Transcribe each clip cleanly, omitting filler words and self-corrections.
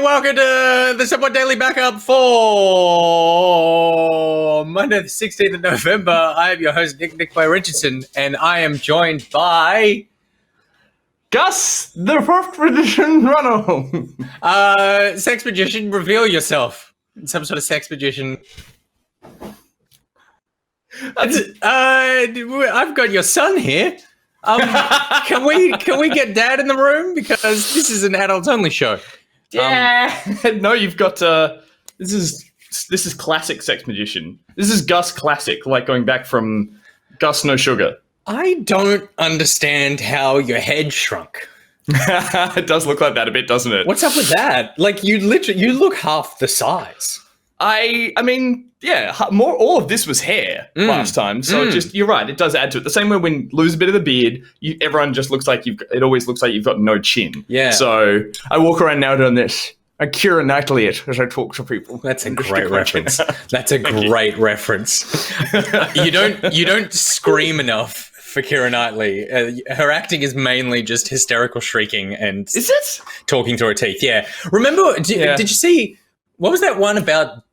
welcome to the Somewhat Daily Backup for Monday the 16th of November. I am your host, Nick Boy Richardson, and I am joined by... Gus, the fourth edition runner. Sex Magician, reveal yourself. Some sort of sex magician. I've got your son here. Can we get Dad in the room, because this is an adults only show? Yeah. No, you've got this is classic Sex Magician. This is Gus classic, like going back from Gus No Sugar. I don't understand how your head shrunk. It does look like that a bit, doesn't it? What's up with that? Like, you look half the size. I mean, yeah, all of this was hair last time, so you're right, it does add to it. The same way when you lose a bit of the beard, everyone just looks like it always looks like you've got no chin. Yeah. So I walk around now doing this. I cure a nightly as I talk to people. That's a great reference. That's a great reference. You don't scream enough for Keira Knightley. Her acting is mainly just hysterical shrieking and is it talking through her teeth. Yeah. Remember? Did you see? What was that one about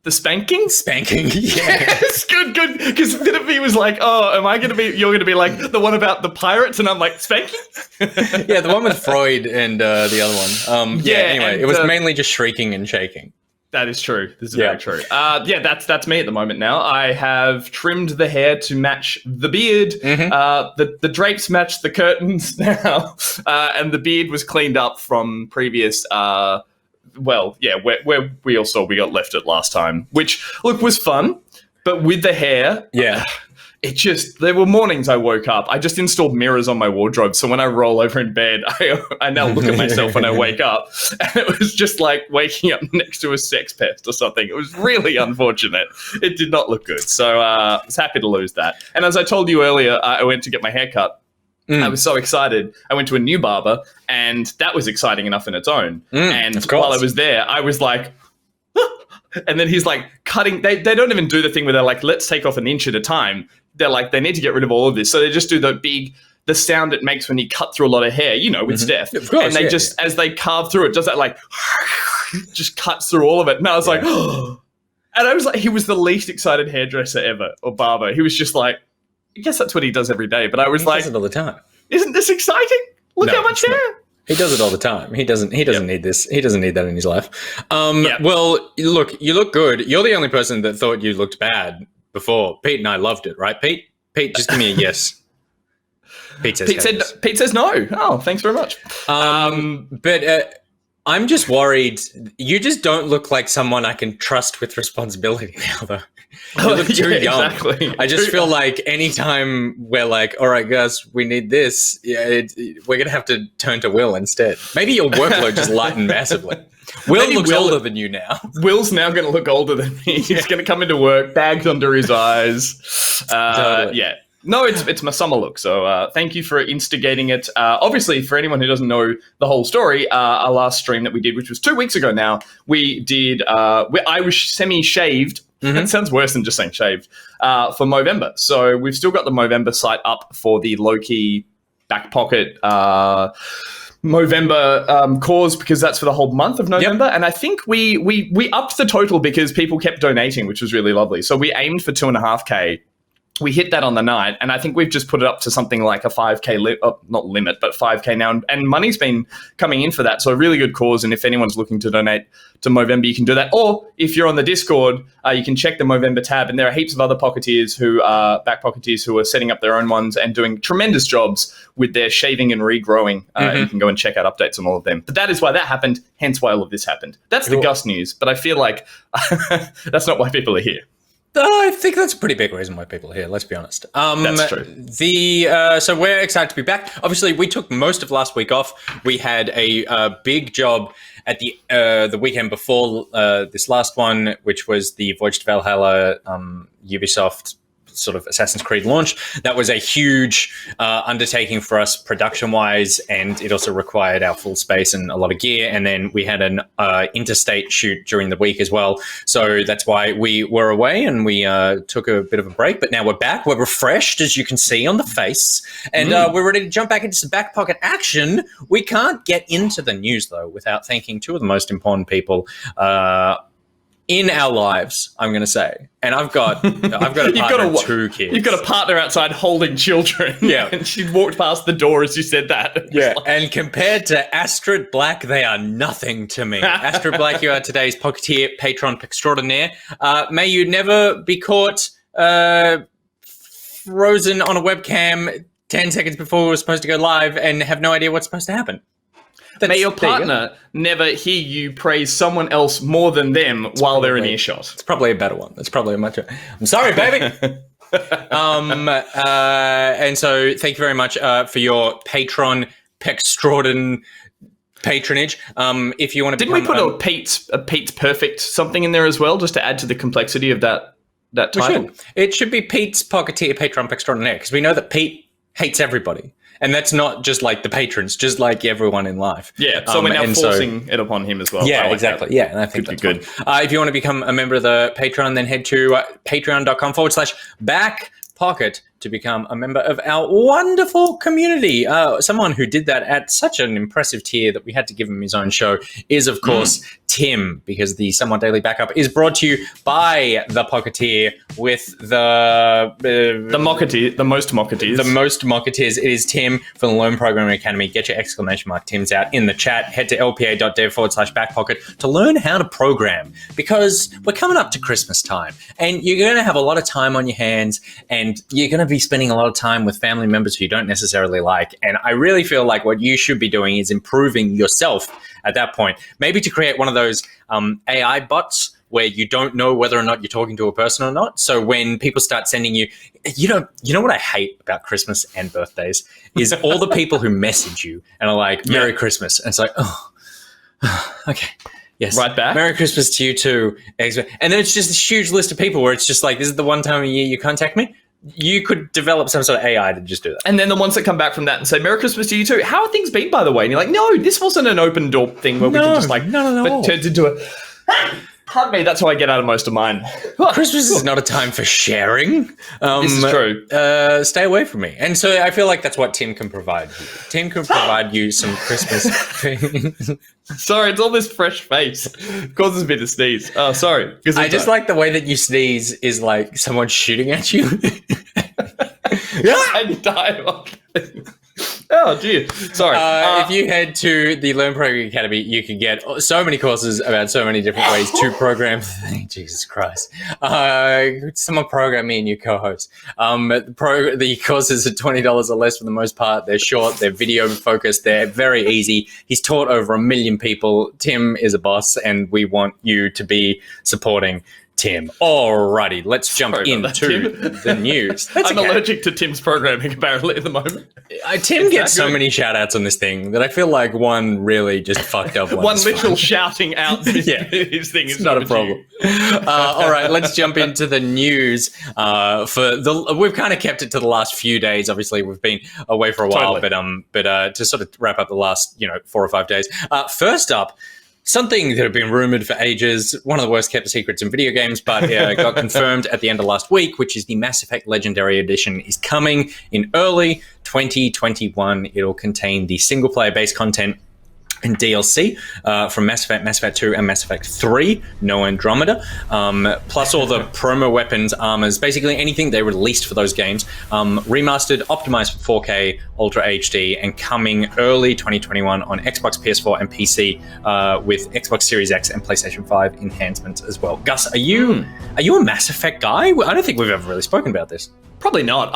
the spanking? Spanking. Yeah. Yes, good. Because he was like, "Oh, you're going to be like the one about the pirates," and I'm like, "Spanking." Yeah, the one with Freud and the other one. Anyway, it was mainly just shrieking and shaking. That is true. This is very true. That's me at the moment now. I have trimmed the hair to match the beard. The drapes match the curtains now, and the beard was cleaned up from previous. Where we all saw we got left it last time, which was fun, but with the hair, there were mornings I woke up. I just installed mirrors on my wardrobe, so when I roll over in bed, I now look at myself when I wake up, and it was just like waking up next to a sex pest or something. It was really unfortunate. It did not look good, so I was happy to lose that. And as I told you earlier, I went to get my hair cut. I was so excited. I went to a new barber, and that was exciting enough in its own. And while I was there, I was like, and then he's like cutting. They don't even do the thing where they're like, let's take off an inch at a time. They're like, they need to get rid of all of this. So they just do the sound it makes when you cut through a lot of hair, with Steph. Of course, and they as they carve through it, does that like, just cuts through all of it. And I was like, and I was like, he was the least excited hairdresser ever, or barber. He was just like, I guess that's what he does every day. But I was like, he does it all the time. Isn't this exciting? Look how much hair. He does it all the time. He doesn't need this. He doesn't need that in his life. Well, look, you look good. You're the only person that thought you looked bad before. Pete and I loved it, right, Pete? Pete, just give me a yes. Pete says no. Oh, thanks very much. But I'm just worried. You just don't look like someone I can trust with respongesponsibility now, though. You look too young. Exactly. I just feel like anytime we're like, all right, Gus, we need this, we're going to have to turn to Will instead. Maybe your workload just lightened massively. Will looks older than you now. Will's now going to look older than me. He's going to come into work, bags under his eyes. Totally. Yeah. No, it's my summer look, so thank you for instigating it. Obviously, for anyone who doesn't know the whole story, our last stream that we did, which was 2 weeks ago now, we did, I was semi-shaved. It sounds worse than just saying shaved, for Movember. So we've still got the Movember site up for the low-key back pocket Movember cause, because that's for the whole month of November. Yep. And I think we upped the total because people kept donating, which was really lovely. So we aimed for 2.5K. We hit that on the night, and I think we've just put it up to something like a 5K, not limit, but 5K now. And money's been coming in for that. So a really good cause. And if anyone's looking to donate to Movember, you can do that. Or if you're on the Discord, you can check the Movember tab. And there are heaps of other pocketeers back pocketeers who are setting up their own ones and doing tremendous jobs with their shaving and regrowing. You can go and check out updates on all of them. But that is why that happened, hence why all of this happened. That's the Gus news. But I feel like that's not why people are here. I think that's a pretty big reason why people are here, let's be honest. That's true. So we're excited to be back. Obviously, we took most of last week off. We had a big job at the weekend before this last one, which was the Voyage to Valhalla Ubisoft sort of Assassin's Creed launch. That was a huge undertaking for us production-wise, and it also required our full space and a lot of gear. And then we had an interstate shoot during the week as well. So that's why we were away, and we took a bit of a break. But now we're back. We're refreshed, as you can see on the face. And we're ready to jump back into some back pocket action. We can't get into the news, though, without thanking two of the most important people in our lives, I'm going to say. And I've got a partner and two kids. You've got a partner outside holding children. Yeah. And she walked past the door as you said that. Yeah. And compared to Astrid Black, they are nothing to me. Astrid Black, you are today's Pocketeer Patron extraordinaire. May you never be caught frozen on a webcam 10 seconds before we're supposed to go live and have no idea what's supposed to happen. May your partner never hear you praise someone else more than them while they're in earshot. It's probably a better one. It's probably a much. I'm sorry, baby. And so thank you very much for your Patron extraordinaire patronage. If you want to, didn't we put a Pete's Perfect something in there as well, just to add to the complexity of that title? It should be Pete's Pocketeer Patron extraordinaire, because we know that Pete hates everybody. And that's not just like the patrons, just like everyone in life. Yeah, so we're now forcing it upon him as well. Yeah, exactly. That. Yeah, and I think that's good. If you want to become a member of the Patreon, then head to patreon.com/backpocket to become a member of our wonderful community. Someone who did that at such an impressive tier that we had to give him his own show is, of course, Tim, because the Somewhat Daily Backup is brought to you by the Pocketeer with the most Mocketeers. The most Mocketeers. It is Tim from the Learn Programming Academy. Get your exclamation mark Tim's out in the chat. Head to lpa.dev/backpocket to learn how to program, because we're coming up to Christmas time and you're going to have a lot of time on your hands, and you're going to be spending a lot of time with family members who you don't necessarily like. And I really feel like what you should be doing is improving yourself at that point. Maybe to create one of those AI bots where you don't know whether or not you're talking to a person or not. So when people start sending you know what I hate about Christmas and birthdays is all the people who message you and are like, Merry Christmas. And it's like, oh, okay. Yes. Right back. Merry Christmas to you too. And then it's just this huge list of people where it's just like, this is the one time a year you contact me. You could develop some sort of AI to just do that. And then the ones that come back from that and say, Merry Christmas to you too. How are things been, by the way? And you're like, no, this wasn't an open door thing where we can just like, no. But turns into a... Pardon me, that's how I get out of most of mine. Christmas is not a time for sharing. This is true. Stay away from me. And so I feel like that's what Tim can provide you. Tim can provide you some Christmas things. Sorry, it's all this fresh face. It causes me to sneeze. Oh, sorry. I just like the way that you sneeze is like someone shooting at you. And die of Oh, dear. Sorry. If you head to the Learn Programming Academy, you can get so many courses about so many different ways to program. Jesus Christ. Someone program me and you co-host. The courses are $20 or less for the most part. They're short. They're video focused. They're very easy. He's taught over 1 million people. Tim is a boss, and we want you to be supporting Tim. Alrighty, let's jump into the news. I'm allergic to Tim's programming apparently at the moment. Tim gets so many shout outs on this thing that I feel like one really just fucked up. One literal shouting out his thing is not a problem. All right, let's jump into the news. We've kind of kept it to the last few days. Obviously, we've been away for a while, but to sort of wrap up the last 4 or 5 days. First up, something that had been rumored for ages, one of the worst kept secrets in video games, but got confirmed at the end of last week, which is the Mass Effect Legendary Edition is coming in early 2021. It'll contain the single-player base content and DLC from Mass Effect 2, and Mass Effect 3, no Andromeda, plus all the promo weapons, armors, basically anything they released for those games, remastered, optimized for 4K, Ultra HD, and coming early 2021 on Xbox, PS4, and PC with Xbox Series X and PlayStation 5 enhancements as well. Gus, are you a Mass Effect guy? I don't think we've ever really spoken about this. Probably not.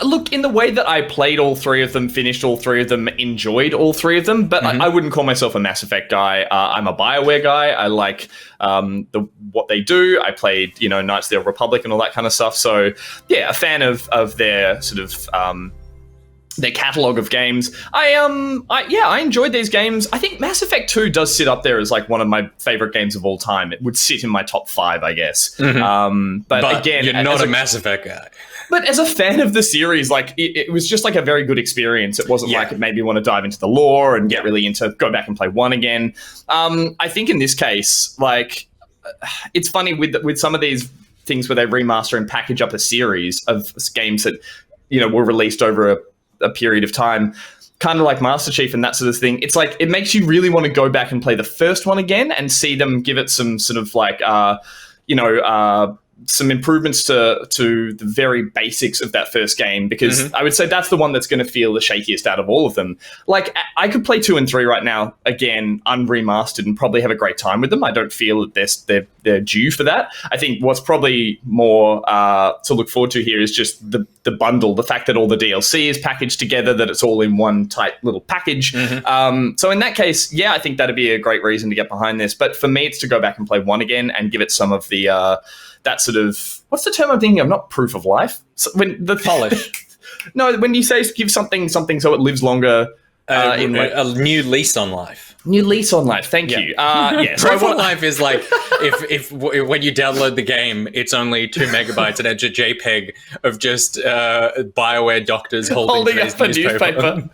Look, in the way that I played all 3 of them, finished all 3 of them, enjoyed all 3 of them, but I wouldn't call myself a Mass Effect guy. I'm a BioWare guy. I like what they do. I played, Knights of the Old Republic and all that kind of stuff. So, yeah, a fan of their sort of their catalog of games. I enjoyed these games. I think Mass Effect 2 does sit up there as like one of my favorite games of all time. It would sit in my top 5, I guess. But again, you're not a Mass Effect guy. But as a fan of the series, like it was just like a very good experience. It wasn't like it made me want to dive into the lore and get really into go back and play 1 again. I think in this case, like it's funny with some of these things where they remaster and package up a series of games that were released over a period of time, kind of like Master Chief and that sort of thing. It's like it makes you really want to go back and play the first one again and see them give it some sort of like some improvements to the very basics of that first game, because I would say that's the one that's going to feel the shakiest out of all of them. Like, I could play 2 and 3 right now, again, unremastered, and probably have a great time with them. I don't feel that they're due for that. I think what's probably more to look forward to here is just the bundle, the fact that all the DLC is packaged together, that it's all in one tight little package. So in that case, yeah, I think that'd be a great reason to get behind this. But for me, it's to go back and play 1 again and give it some of the... that sort of, what's the term I'm thinking of? Not proof of life. So when the polish. No, when you say give something so it lives longer. In a new lease on life. New lease on life. Thank you. So proof of life is like if when you download the game, it's only 2 megabytes and it's a JPEG of just BioWare doctors holding up a newspaper.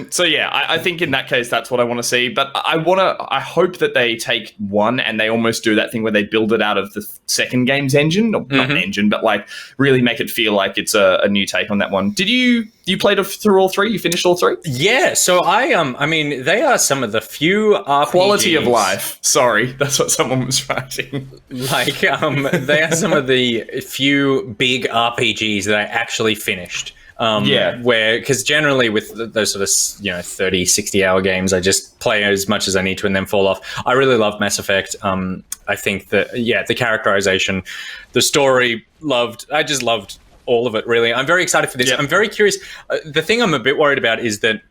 So yeah, I think in that case, that's what I want to see. But I hope that they take 1 and they almost do that thing where they build it out of the second game's engine, or not engine, but like really make it feel like it's a new take on that one. Did you played through all 3? You finished all 3? Yeah. So I mean, they are some of the few RPGs. Quality of life. Sorry, that's what someone was writing. Like, they are some of the few big RPGs that I actually finished. Because generally with those sort of 30, 60-hour games, I just play as much as I need to and then fall off. I really love Mass Effect. I think that the characterization, the story, I just loved all of it, really. I'm very excited for this. I'm very curious. The thing I'm a bit worried about is that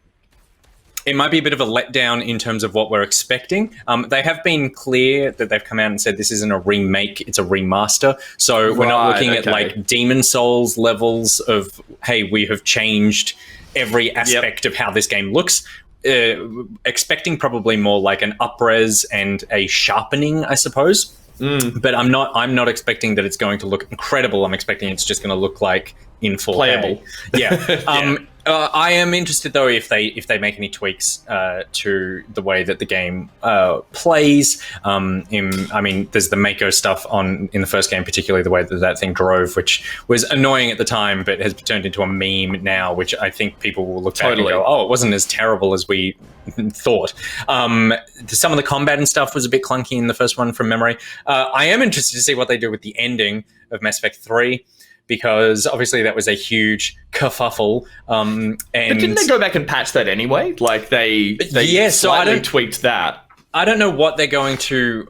it might be a bit of a letdown in terms of what we're expecting. They have been clear that they've come out and said this isn't a remake, it's a remaster. So we're not looking at like Demon Souls levels of, hey, we have changed every aspect of how this game looks. Expecting probably more like an up-res and a sharpening, I suppose. But I'm not expecting that it's going to look incredible. I'm expecting it's just going to look like in 4K. Playable. Yeah. I am interested though if they make any tweaks to the way that the game plays. I mean, there's the Mako stuff in the first game, particularly the way that thing drove, which was annoying at the time, but has turned into a meme now, which I think people will look back and go, oh, it wasn't as terrible as we thought. Some of the combat and stuff was a bit clunky in the first one from memory. I am interested to see what they do with the ending of Mass Effect 3. Because obviously that was a huge kerfuffle. But didn't they go back and patch that anyway? Like they slightly tweaked that. I don't know what they're going to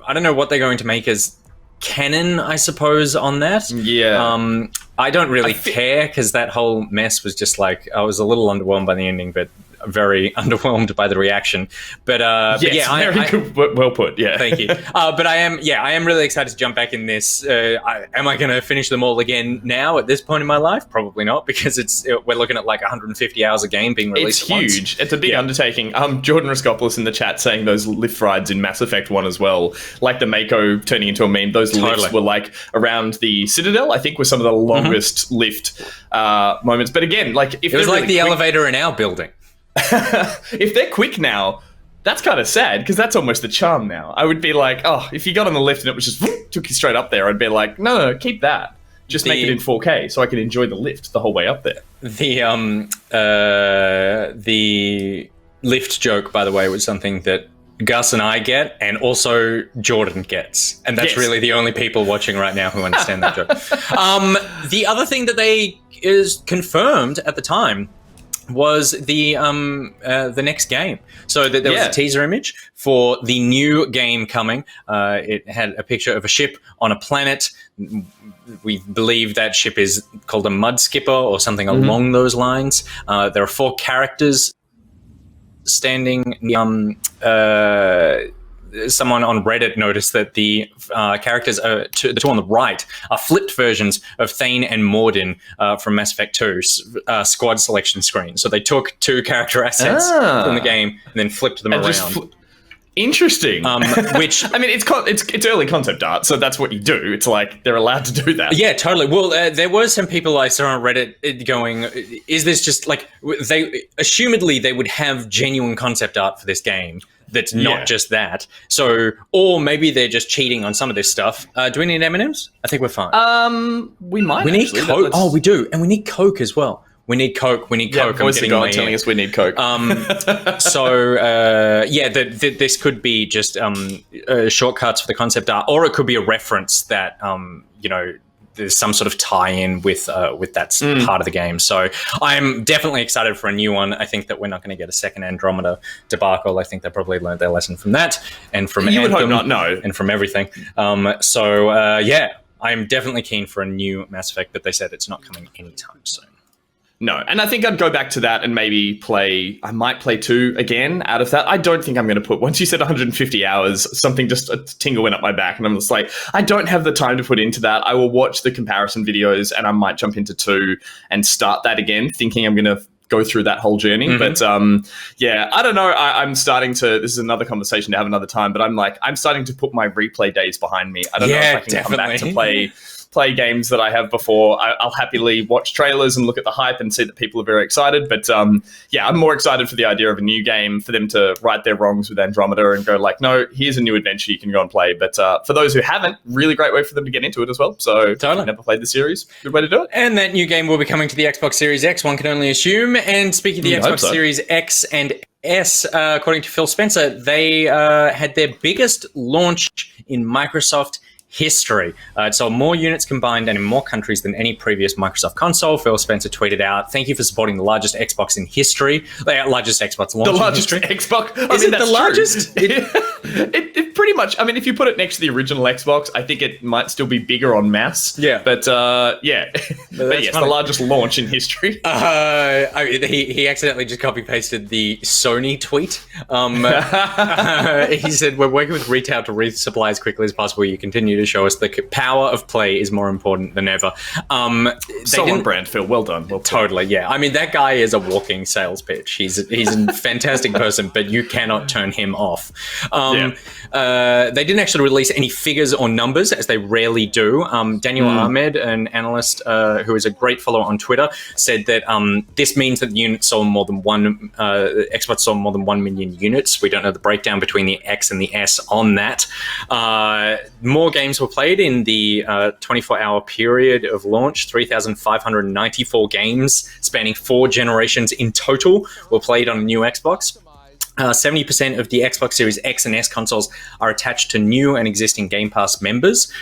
make as canon, I suppose, on that. Yeah. I don't really care, because that whole mess was just like, I was a little underwhelmed by the ending, but very underwhelmed by the reaction. But well put. Yeah, thank you. But I am really excited to jump back in this. Am I going to finish them all again now at this point in my life? Probably not, because we're looking at like 150 hours a game being released. It's huge. It's a big undertaking. Jordan Raskopoulos in the chat saying those lift rides in Mass Effect 1 as well, like the Mako turning into a meme. Those lifts were like around the Citadel, I think, were some of the longest lift moments. But again, like if it was like the elevator in our building. If they're quick now, that's kind of sad, because that's almost the charm now. I would be like, oh, if you got on the lift and it was just took you straight up there, I'd be like, no, keep that. Just make it in 4K so I can enjoy the lift the whole way up there. The lift joke, by the way, was something that Gus and I get, and also Jordan gets. And that's really the only people watching right now who understand that joke. The other thing that they confirmed at the time was the next game. So there was a teaser image for the new game coming. It had a picture of a ship on a planet. We believe that ship is called a mud skipper or something along those lines. There are 4 characters standing someone on Reddit noticed that the characters, the two on the right, are flipped versions of Thane and Mordin from Mass Effect 2 squad selection screen. So they took two character assets from the game and then flipped them around. Interesting. Which I mean, it's early concept art, so that's what you do. It's like they're allowed to do that. Yeah, totally. Well, there were some people I saw on Reddit going, "Is this just like assumedly they would have genuine concept art for this game that's not just that? So, or maybe they're just cheating on some of this stuff. Do we need M&Ms? I think we're fine. We might. We need Coke. Oh, we do, and we need Coke as well. We need Coke. We need Coke. Voice of God telling us we need Coke. This could be just shortcuts for the concept art, or it could be a reference that there's some sort of tie-in with that part of the game. So I'm definitely excited for a new one. I think that we're not going to get a second Andromeda debacle. I think they probably learned their lesson from that and from you Anthem would hope not, no, and from everything. I'm definitely keen for a new Mass Effect, but they said it's not coming anytime soon. No, and I think I'd go back to that and maybe I might play 2 again out of that. I don't think I'm going to put, once you said 150 hours, something just a tingle went up my back and I'm just like, I don't have the time to put into that. I will watch the comparison videos and I might jump into 2 and start that again, thinking I'm going to go through that whole journey. Mm-hmm. But I don't know. I'm starting to, this is another conversation to have another time, but I'm starting to put my replay days behind me. I don't know if I can come back to play games that I have before. I'll happily watch trailers and look at the hype and see that people are very excited. But I'm more excited for the idea of a new game, for them to right their wrongs with Andromeda and go like, no, here's a new adventure you can go and play. But for those who haven't, really great way for them to get into it as well. So totally. If you've never played the series, good way to do it. And that new game will be coming to the Xbox Series X, one can only assume. And speaking of the Xbox Series X and S, according to Phil Spencer, they had their biggest launch in Microsoft history. It sold more units combined and in more countries than any previous Microsoft console. Phil Spencer tweeted out, "Thank you for supporting the largest Xbox in history." Largest Xbox launch. The largest Xbox. Is it the largest? It pretty much. I mean, if you put it next to the original Xbox, I think it might still be bigger en masse. Yeah. But but yes, the largest launch in history. He accidentally just copy pasted the Sony tweet. He said, "We're working with retail to resupply as quickly as possible. You continue to show us the power of play is more important than ever." So on brand, Phil. Well done. Totally, yeah. I mean, that guy is a walking sales pitch. He's a fantastic person, but you cannot turn him off. They didn't actually release any figures or numbers, as they rarely do. Daniel Ahmed, an analyst who is a great follower on Twitter, said that this means that the units sold more than Xbox sold more than 1 million units. We don't know the breakdown between the X and the S on that. More games were played in the 24-hour period of launch. 3,594 games spanning 4 generations in total were played on a new Xbox. 70% of the Xbox Series X and S consoles are attached to new and existing Game Pass members,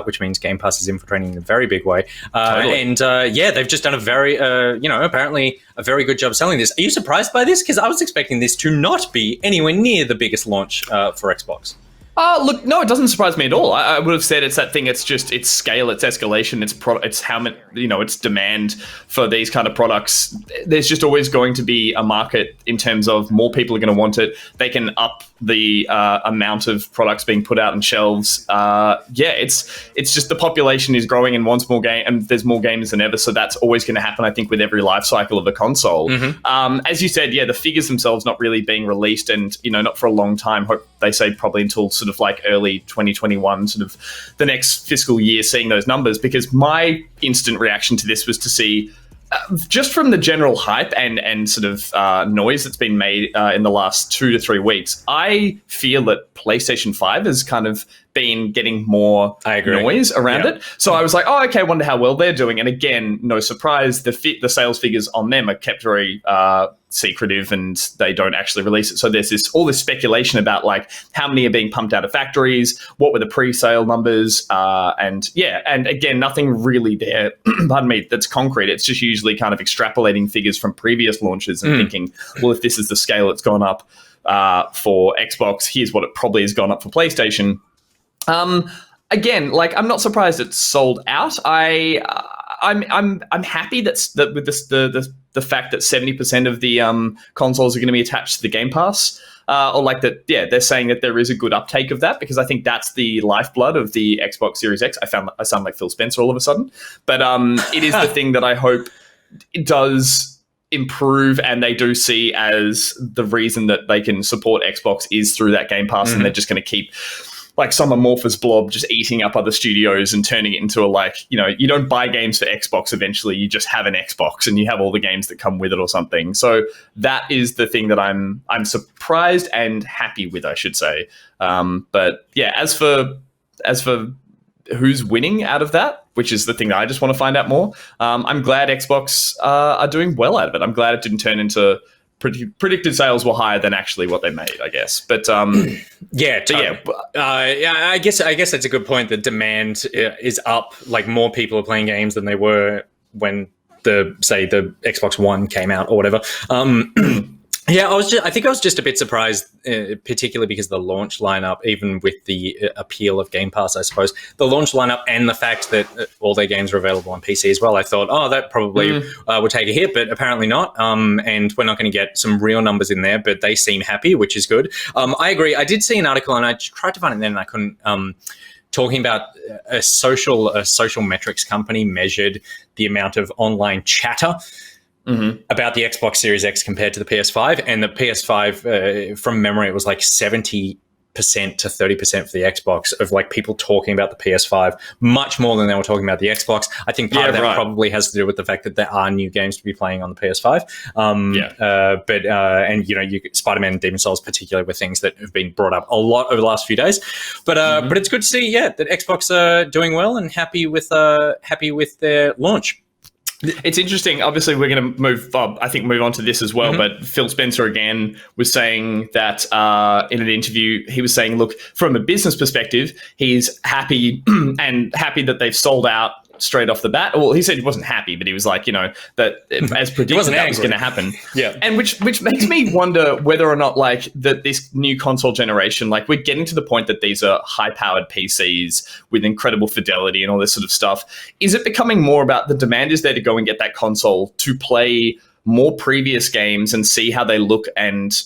which means Game Pass is infiltrating in a very big way. Totally. And they've just done a very, apparently a very good job selling this. Are you surprised by this? Because I was expecting this to not be anywhere near the biggest launch for Xbox. Look, no, it doesn't surprise me at all. I would have said it's that thing. It's just it's scale, it's escalation, it's how many, it's demand for these kind of products. There's just always going to be a market in terms of more people are going to want it. They can up the amount of products being put out on shelves. It's just the population is growing and wants more game, and there's more gamers than ever. So that's always going to happen, I think, with every life cycle of a console. Mm-hmm. As you said, the figures themselves not really being released, and not for a long time. Hope they say probably until sort of like early 2021, sort of the next fiscal year, seeing those numbers, because my instant reaction to this was to see just from the general hype and sort of noise that's been made in the last 2 to 3 weeks, I feel that PlayStation 5 has kind of been getting more noise around it. So I was like, oh, okay, I wonder how well they're doing. And again, no surprise, the sales figures on them are kept very secretive and they don't actually release it. So there's all this speculation about like how many are being pumped out of factories, what were the pre-sale numbers, and again, nothing really there, pardon me, that's concrete. It's just usually kind of extrapolating figures from previous launches and thinking, well, if this is the scale it's gone up for Xbox, here's what it probably has gone up for PlayStation. Again, like I'm not surprised it's sold out. I'm happy that with the fact that 70% of the consoles are going to be attached to the Game Pass. Or like that, yeah, they're saying that there is a good uptake of that, because I think that's the lifeblood of the Xbox Series X. I sound like Phil Spencer all of a sudden, but it is the thing that I hope it does improve, and they do see as the reason that they can support Xbox is through that Game Pass, and they're just going to keep like some amorphous blob just eating up other studios and turning it into a, like, you know, you don't buy games for Xbox eventually, you just have an Xbox and you have all the games that come with it or something. So that is the thing that I'm surprised and happy with, I should say. But yeah, as for who's winning out of that, which is the thing that I just want to find out more, I'm glad Xbox are doing well out of it. I'm glad it didn't turn into predicted sales were higher than actually what they made, I guess. But yeah, I guess that's a good point. The demand is up. Like, more people are playing games than they were when the Xbox One came out or whatever. Yeah, I think I was just a bit surprised, particularly because the launch lineup, even with the appeal of Game Pass, I suppose, the launch lineup and the fact that all their games are available on PC as well. I thought, that probably would take a hit, but apparently not. And we're not going to get some real numbers in there, but they seem happy, which is good. I agree. I did see an article, and I tried to find it then, and I couldn't. Talking about a social metrics company measured the amount of online chatter about the Xbox Series X compared to the PS5, and the PS5, from memory, it was like 70% to 30% for the Xbox of like people talking about the PS5, much more than they were talking about the Xbox. I think part of that probably has to do with the fact that there are new games to be playing on the PS5. And you know, Spider-Man and Demon's Souls particularly were things that have been brought up a lot over the last few days. But it's good to see, that Xbox are doing well and happy with their launch. It's interesting. Obviously, we're going to move on to this as well. But Phil Spencer again was saying that in an interview, he was saying, look, from a business perspective, he's happy and happy that they've sold out straight off the bat. Well, he said he wasn't happy, but he was like, you know, that as predicted that was going to happen. Yeah. And which makes me wonder whether or not, like, that this new console generation, like, we're getting to the point that these are high-powered PCs with incredible fidelity and all this sort of stuff. Is it becoming more about the demand is there to go and get that console to play more previous games and see how they look and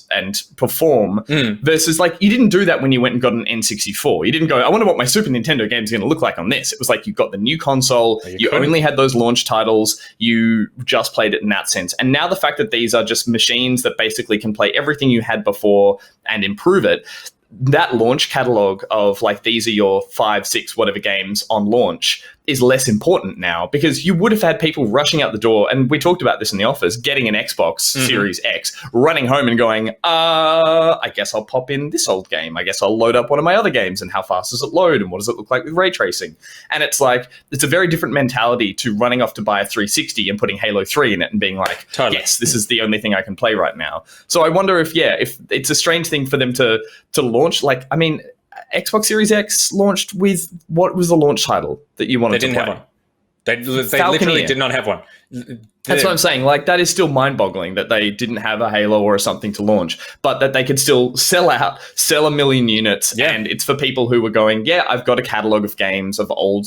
perform versus, like, you didn't do that when you went and got an N64. You didn't go, I wonder what my Super Nintendo game is going to look like on this. It was like you got the new console, you only had those launch titles, you just played it in that sense. And now the fact that these are just machines that basically can play everything you had before and improve it, that launch catalog of, like, these are your 5, 6, whatever games on launch is less important now, because you would have had people rushing out the door, and we talked about this in the office, getting an Xbox Series X, running home and going, I guess I'll pop in this old game. I guess I'll load up one of my other games, and how fast does it load, and what does it look like with ray tracing? And it's like, it's a very different mentality to running off to buy a 360 and putting Halo 3 in it and being like, yes, this is the only thing I can play right now. So I wonder if it's a strange thing for them to launch. Like, I mean, Xbox Series X launched with, what was the launch title that you wanted to play? They didn't have one. They literally did not have one. That's what I'm saying. Like, that is still mind-boggling that they didn't have a Halo or something to launch, but that they could still sell 1 million units, and it's for people who were going, I've got a catalog of games of old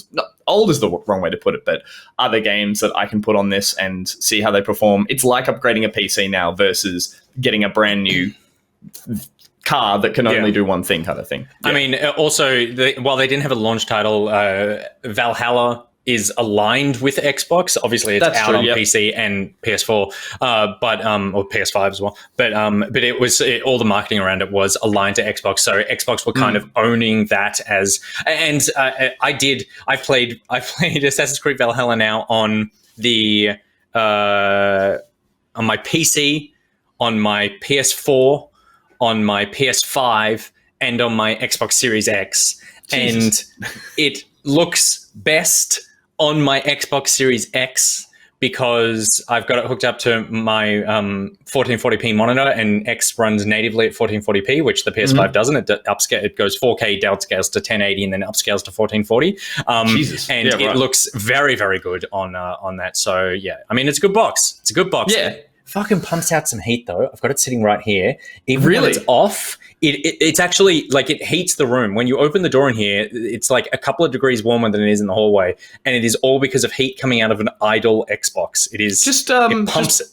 is the wrong way to put it, but other games that I can put on this and see how they perform. It's like upgrading a PC now versus getting a brand new car that can only do one thing, kind of thing. I mean, also, while they didn't have a launch title, Valhalla is aligned with Xbox. Obviously, it's out on PC and PS4, or PS5 as well. But it was all the marketing around it was aligned to Xbox. So Xbox were kind of owning that as. And I played Assassin's Creed Valhalla now on the on my PC, on my PS4, on my PS5, and on my Xbox Series X. Jesus. And it looks best on my Xbox Series X because I've got it hooked up to my 1440p monitor, and X runs natively at 1440p, which the PS5 doesn't. It goes 4K, downscales to 1080, and then upscales to 1440. It looks very, very good on that. So, I mean, it's a good box. It's a good box. Yeah. fucking pumps out some heat though. I've got it sitting right here. Even Really? when it's off, it's actually like it heats the room. When you open the door in here, it's like a couple of degrees warmer than it is in the hallway, and it is all because of heat coming out of an idle Xbox. It is it pumps it.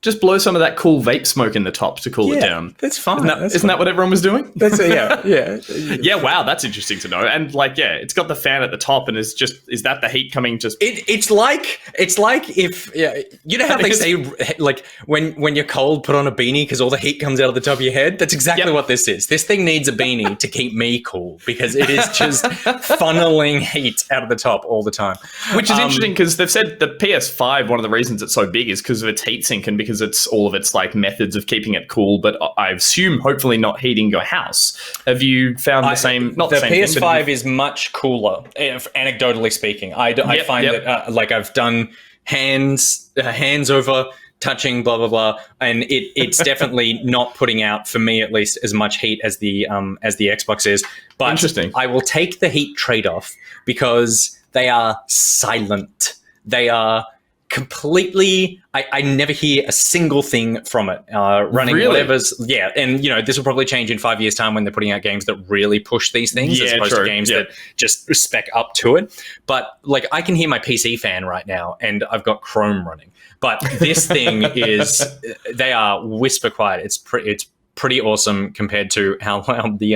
Just blow some of that cool vape smoke in the top to cool it down. That's fine. Isn't that what everyone was doing? Yeah. Wow, that's interesting to know. And like, it's got the fan at the top, and is that the heat coming? Just it's like if you know how they say like when you're cold, put on a beanie because all the heat comes out of the top of your head. That's exactly what this is. This thing needs a beanie to keep me cool because it is just funneling heat out of the top all the time. Which is interesting because they've said the PS5. One of the reasons it's so big is because of its heatsink and because it's all of its like methods of keeping it cool, but I assume hopefully not heating your house. Have you found the same? Not the same PS5 thing, is much cooler, anecdotally speaking. I find that like I've done hands over touching, blah blah blah, and it's definitely not putting out, for me at least, as much heat as the Xbox is. But interesting. I will take the heat trade-off because they are silent. They are completely, I never hear a single thing from it running whatever's and this will probably change in 5 years time when they're putting out games that really push these things as opposed to games that just spec up to it. But like I can hear my PC fan right now and I've got Chrome running, but this thing is they are whisper quiet. It's pretty awesome compared to how loud the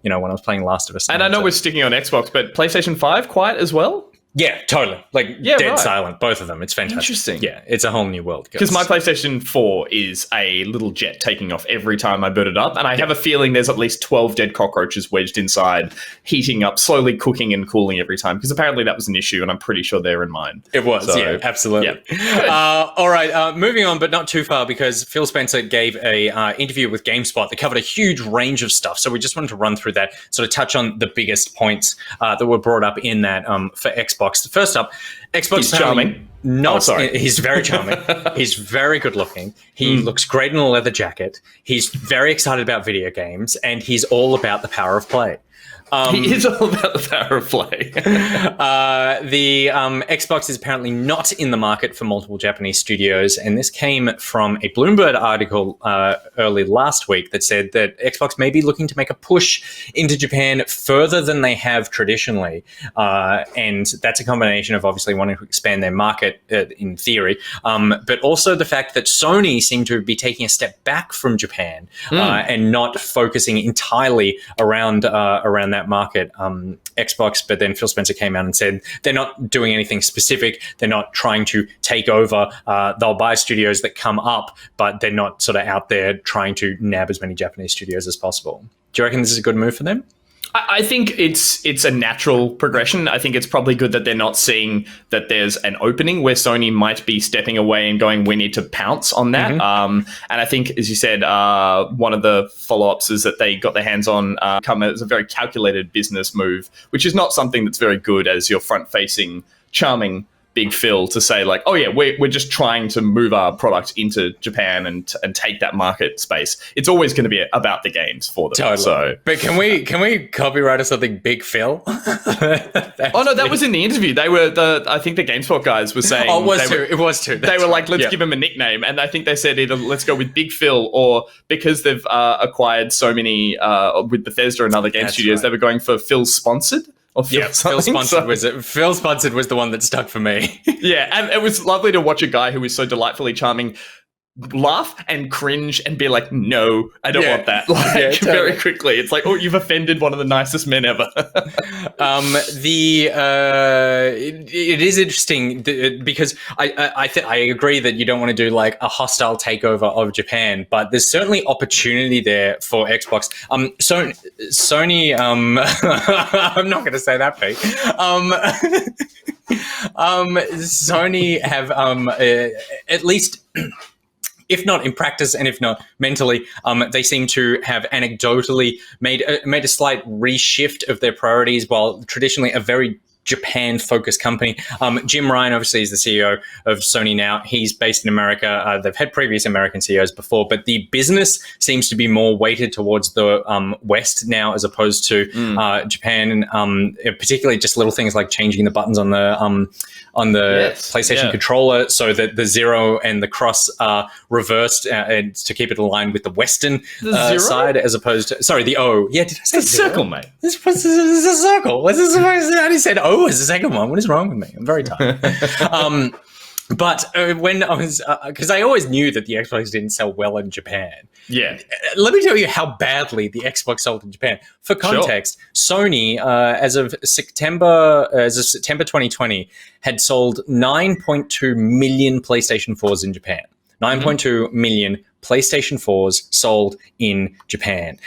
when I was playing Last of Us. And I know we're sticking on Xbox, but PlayStation 5 quiet as well? Yeah, totally. Like dead silent, both of them. It's fantastic. Interesting. Yeah, it's a whole new world. Because my PlayStation 4 is a little jet taking off every time I boot it up, and I have a feeling there's at least 12 dead cockroaches wedged inside, heating up, slowly cooking and cooling every time. Because apparently that was an issue, and I'm pretty sure they're in mine. It was, absolutely. Yeah. All right, moving on, but not too far, because Phil Spencer gave a interview with GameSpot that covered a huge range of stuff. So we just wanted to run through that, sort of touch on the biggest points that were brought up in that for Xbox. First up, Xbox is charming. He's very charming. He's very good looking. He looks great in a leather jacket. He's very excited about video games, and he's all about the power of play. He is all about the power of play. The Xbox is apparently not in the market for multiple Japanese studios, and this came from a Bloomberg article early last week that said that Xbox may be looking to make a push into Japan further than they have traditionally, and that's a combination of obviously wanting to expand their market in theory, but also the fact that Sony seemed to be taking a step back from Japan and not focusing entirely around that market, Xbox. But then Phil Spencer came out and said they're not doing anything specific. They're not trying to take over. They'll buy studios that come up, but they're not sort of out there trying to nab as many Japanese studios as possible. Do you reckon this is a good move for them? I think it's a natural progression. I think it's probably good that they're not seeing that there's an opening where Sony might be stepping away and going, we need to pounce on that. And I think, as you said, one of the follow-ups is that they got their hands on come as a very calculated business move, which is not something that's very good as your front-facing, charming Big Phill to say like, oh yeah, we're just trying to move our product into Japan and take that market space. It's always going to be about the games for them. Totally. So, but can we copyright something Big Phill? Oh no, that was in the interview. They were I think the GameSpot guys were saying. Oh, it was too. They were like, let's give him a nickname, and I think they said either let's go with Big Phill, or because they've acquired so many with Bethesda and other game studios, they were going for Phil Sponsored. Phil Sponsored was the one that stuck for me. Yeah, and it was lovely to watch a guy who was so delightfully charming laugh and cringe and be like, no, I don't want that. Like, totally. Very quickly. It's like, oh, you've offended one of the nicest men ever. It is interesting because I agree that you don't want to do like a hostile takeover of Japan, but there's certainly opportunity there for Xbox. Sony, I'm not going to say that, Pete. Sony have at least, if not in practice and if not mentally, they seem to have anecdotally made a slight reshift of their priorities. While traditionally a very Japan-focused company. Jim Ryan, obviously, is the CEO of Sony now. He's based in America. They've had previous American CEOs before, but the business seems to be more weighted towards the West now as opposed to Japan. Particularly just little things like changing the buttons on the PlayStation controller so that the zero and the cross are reversed and to keep it aligned with the Western side as opposed to... Sorry, the O. Yeah, did I say it's a circle, mate. This is a circle. What's this supposed to... I just said O as the second one. What is wrong with me? I'm very tired. But when I was... Because I always knew that the Xbox didn't sell well in Japan. Yeah. Let me tell you how badly the Xbox sold in Japan. For context, Sony, as of September 2020, had sold 9.2 million PlayStation 4s in Japan. 9.2 million PlayStation 4s sold in Japan.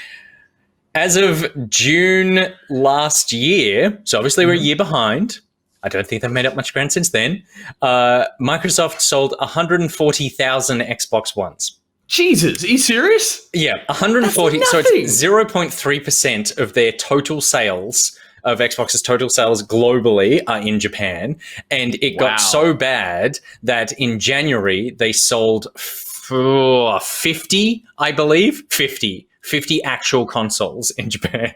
As of June last year, so obviously we're a year behind. I don't think they've made up much ground since then. Microsoft sold 140,000 Xbox Ones. Jesus, are you serious? Yeah, 140. So it's 0.3% of their total sales, of Xbox's total sales globally, are in Japan. And it got so bad that in January they sold 50, I believe, 50 actual consoles in Japan.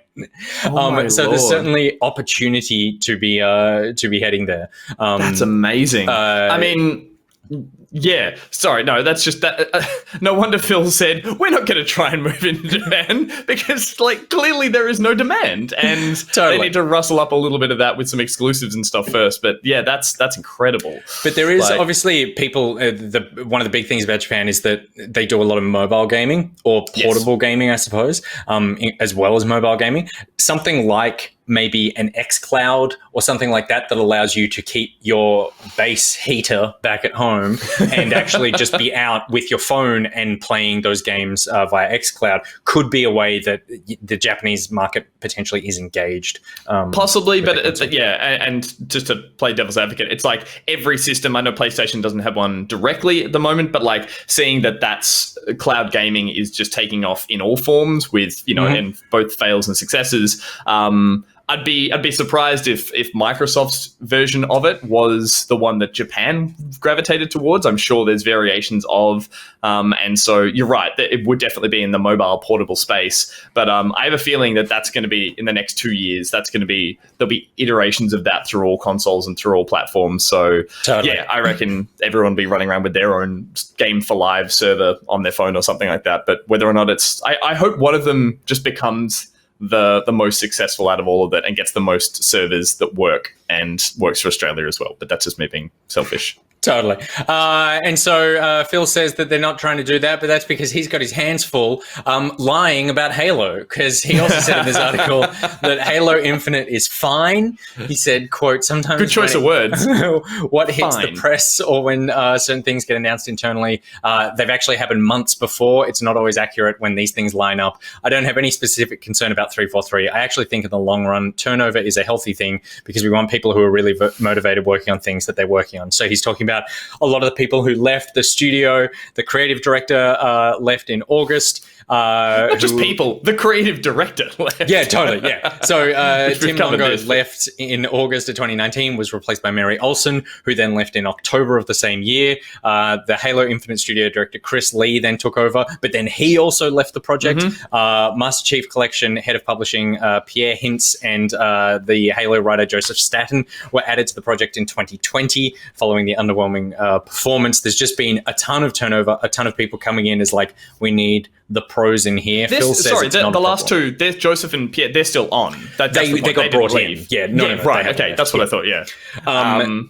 So there's certainly opportunity to be heading there. That's amazing. I mean, yeah. Sorry, no, that's just that. No wonder Phill said we're not going to try and move into Japan because, like, clearly there is no demand, and they need to rustle up a little bit of that with some exclusives and stuff first. But yeah, that's incredible. But there is obviously people. One of the big things about Japan is that they do a lot of mobile gaming or portable gaming, I suppose, as well as mobile gaming. Something like maybe an xCloud or something like that allows you to keep your base heater back at home and actually just be out with your phone and playing those games via xCloud could be a way that the Japanese market potentially is engaged. Possibly, but and just to play devil's advocate, it's like every system, I know PlayStation doesn't have one directly at the moment, but like seeing that's cloud gaming is just taking off in all forms with, and both fails and successes. I'd be surprised if Microsoft's version of it was the one that Japan gravitated towards. I'm sure there's variations of, and so you're right, that it would definitely be in the mobile portable space. But I have a feeling that that's going to be in the next 2 years. There'll be iterations of that through all consoles and through all platforms. So yeah, I reckon everyone will be running around with their own Game for Live server on their phone or something like that. But whether or not I hope one of them just becomes the most successful out of all of it and gets the most servers that work and works for Australia as well. But that's just me being selfish. Totally. And so Phill says that they're not trying to do that, but that's because he's got his hands full lying about Halo, because he also said in this article that Halo Infinite is fine. He said, quote, sometimes... Good choice of words. What hits the press or when certain things get announced internally, they've actually happened months before. It's not always accurate when these things line up. I don't have any specific concern about 343. I actually think in the long run, turnover is a healthy thing because we want people who are really motivated working on things that they're working on. So he's talking about a lot of the people who left the studio. The creative director left in August. Not just people, the creative director left. Yeah, totally, yeah. So Tim Longo left in August of 2019, was replaced by Mary Olsen, who then left in October of the same year. The Halo Infinite studio director, Chris Lee, then took over, but then he also left the project. Master Chief Collection, head of publishing, Pierre Hintz, and the Halo writer, Joseph Staten, were added to the project in 2020, following the underwhelming performance. There's just been a ton of turnover, a ton of people coming in as like, we need the pros in here. Phill says it's not the last two, there's Joseph and Pierre, they're still on. They got brought in. Yeah, right. Okay, that's what I thought. Yeah.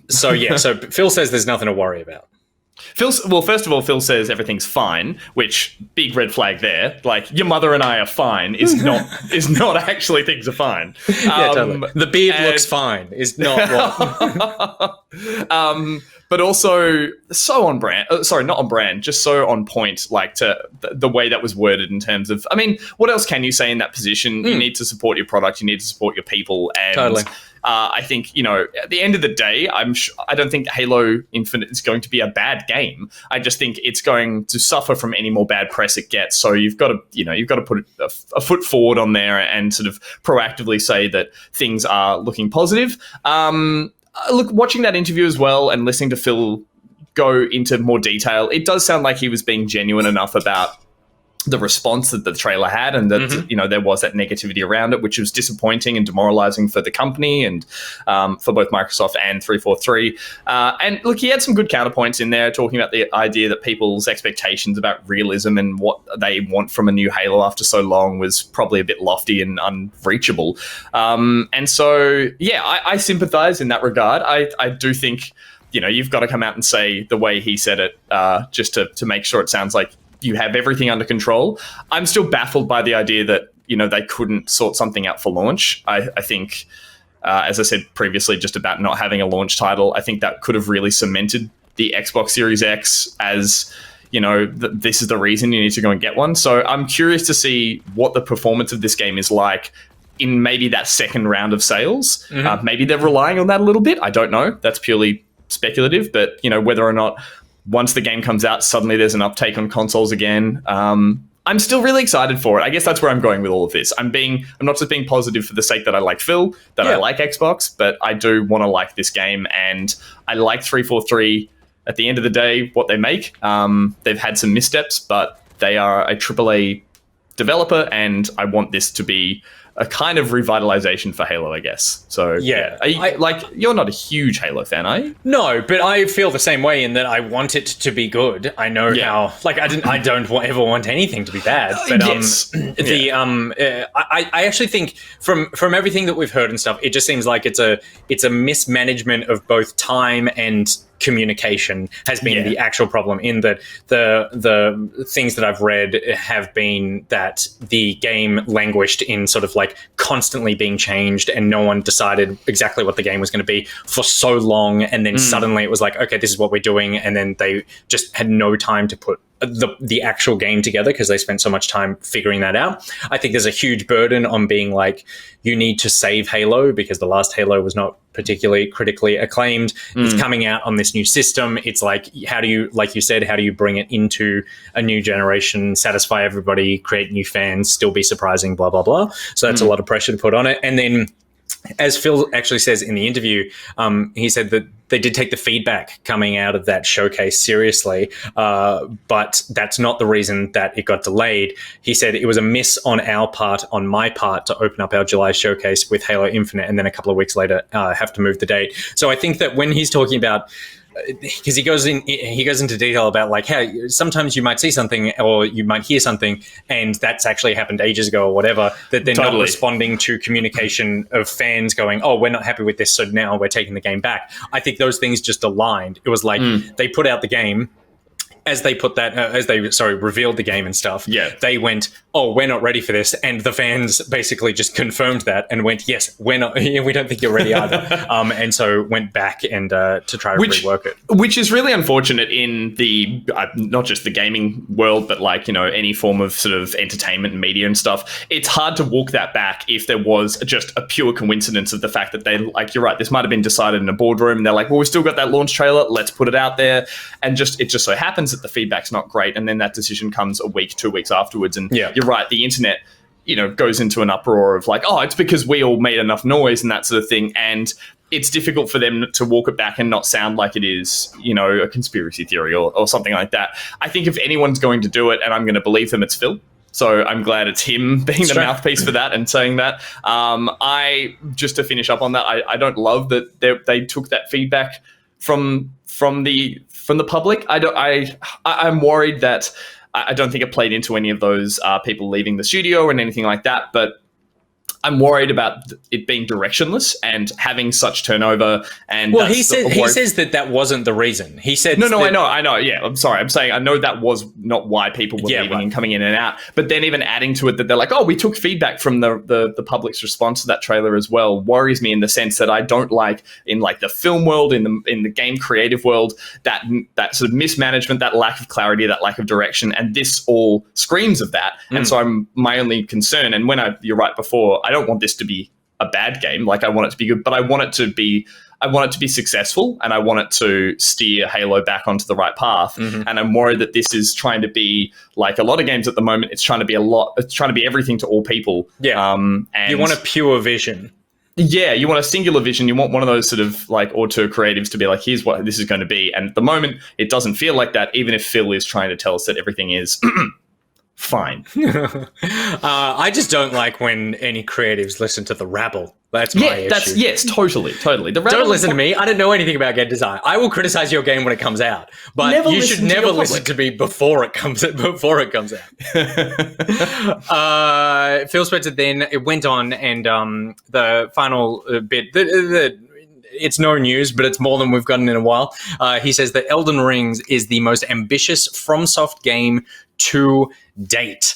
So Phill says there's nothing to worry about. First of all, Phill says everything's fine, which big red flag there. Like, your mother and I are fine is not actually things are fine. Yeah, totally. The beard looks fine is not what. but also so on brand. Sorry, not on brand, just so on point, like to the way that was worded in terms of, I mean, what else can you say in that position? You need to support your product, you need to support your people. And Totally. I think, at the end of the day, I don't think Halo Infinite is going to be a bad game. I just think it's going to suffer from any more bad press it gets. So you've got to put a foot forward on there and sort of proactively say that things are looking positive. Look, watching that interview as well and listening to Phill go into more detail, it does sound like he was being genuine enough about the response that the trailer had, and that there was that negativity around it, which was disappointing and demoralizing for the company and for both Microsoft and 343. And look, he had some good counterpoints in there, talking about the idea that people's expectations about realism and what they want from a new Halo after so long was probably a bit lofty and unreachable. And so, yeah, I sympathize in that regard. I do think, you've got to come out and say the way he said it, just to make sure it sounds like you have everything under control. I'm still baffled by the idea that, they couldn't sort something out for launch. I think, as I said previously, just about not having a launch title, I think that could have really cemented the Xbox Series X as, this is the reason you need to go and get one. So I'm curious to see what the performance of this game is like in maybe that second round of sales. Maybe they're relying on that a little bit. I don't know. That's purely speculative. But, whether or not once the game comes out, suddenly there's an uptake on consoles again. I'm still really excited for it. I guess that's where I'm going with all of this. I'm not just being positive for the sake that I like Phill, I like Xbox, but I do want to like this game, and I like 343 at the end of the day, what they make. They've had some missteps, but they are a AAA developer, and I want this to be a kind of revitalization for Halo, I guess. So yeah, you're not a huge Halo fan, are you? No, but I feel the same way in that I want it to be good. I know how, I don't ever want anything to be bad. But I actually think from everything that we've heard and stuff, it just seems like it's a mismanagement of both time and communication has been the actual problem, in that the things that I've read have been that the game languished in sort of like constantly being changed, and no one decided exactly what the game was going to be for so long, and then suddenly it was like, okay, this is what we're doing, and then they just had no time to put the actual game together because they spent so much time figuring that out. I think there's a huge burden on being like, you need to save Halo because the last Halo was not particularly critically acclaimed. It's coming out on this new system. It's like, how do you, like you said, how do you bring it into a new generation, satisfy everybody, create new fans, still be surprising, blah, blah, blah. So that's a lot of pressure to put on it. And then, as Phill actually says in the interview, he said that they did take the feedback coming out of that showcase seriously, but that's not the reason that it got delayed. He said it was a miss on my part, to open up our July showcase with Halo Infinite, and then a couple of weeks later have to move the date. So I think that when he's talking about, because he goes into detail about like how sometimes you might see something or you might hear something and that's actually happened ages ago or whatever, that they're not responding to communication of fans going, oh, we're not happy with this, so now we're taking the game back. I think those things just aligned. It was like they put out the game. As they revealed the game and stuff, they went, oh, we're not ready for this. And the fans basically just confirmed that and went, yes, we don't think you're ready either. And so went back and to try to rework it. Which is really unfortunate in the, not just the gaming world, but like, any form of sort of entertainment and media and stuff. It's hard to walk that back if there was just a pure coincidence of the fact that they, like, you're right, this might have been decided in a boardroom and they're like, well, we've still got that launch trailer, let's put it out there. And it just so happens that the feedback's not great, and then that decision comes a week, 2 weeks afterwards, and you're right, the internet goes into an uproar of like, oh, it's because we all made enough noise and that sort of thing, and it's difficult for them to walk it back and not sound like it is a conspiracy theory or something like that. I think if anyone's going to do it, and I'm going to believe them, it's Phill. So I'm glad it's him being the mouthpiece for that and saying that. I just to finish up on that, I don't love that they took that feedback from the public. I'm worried that I don't think it played into any of those people leaving the studio and anything like that. But I'm worried about it being directionless and having such turnover. And well, he says that wasn't the reason. He said no, I know. Yeah, I'm sorry. I'm saying I know that was not why people were leaving and coming in and out. But then even adding to it that they're like, oh, we took feedback from the public's response to that trailer as well, worries me in the sense that I don't like in like the film world, in the game creative world, that sort of mismanagement, that lack of clarity, that lack of direction, and this all screams of that. And so my only concern, and you're right before, I don't want this to be a bad game. Like, I want it to be good, but I want it to be successful, and I want it to steer Halo back onto the right path. And I'm worried that this is trying to be like a lot of games at the moment. It's trying to be everything to all people. Yeah. And you want a pure vision. Yeah, you want a singular vision. You want one of those sort of like auteur creatives to be like, here's what this is going to be. And at the moment, it doesn't feel like that, even if Phill is trying to tell us that everything is fine. I just don't like when any creatives listen to the rabble. That's my issue. Yes, totally. Don't listen to me. I don't know anything about game design. I will criticize your game when it comes out, but you should never listen to me before it comes out. Phil Spencer then it went on, and the final bit. It's no news, but it's more than we've gotten in a while. He says that Elden Ring is the most ambitious FromSoft game to date.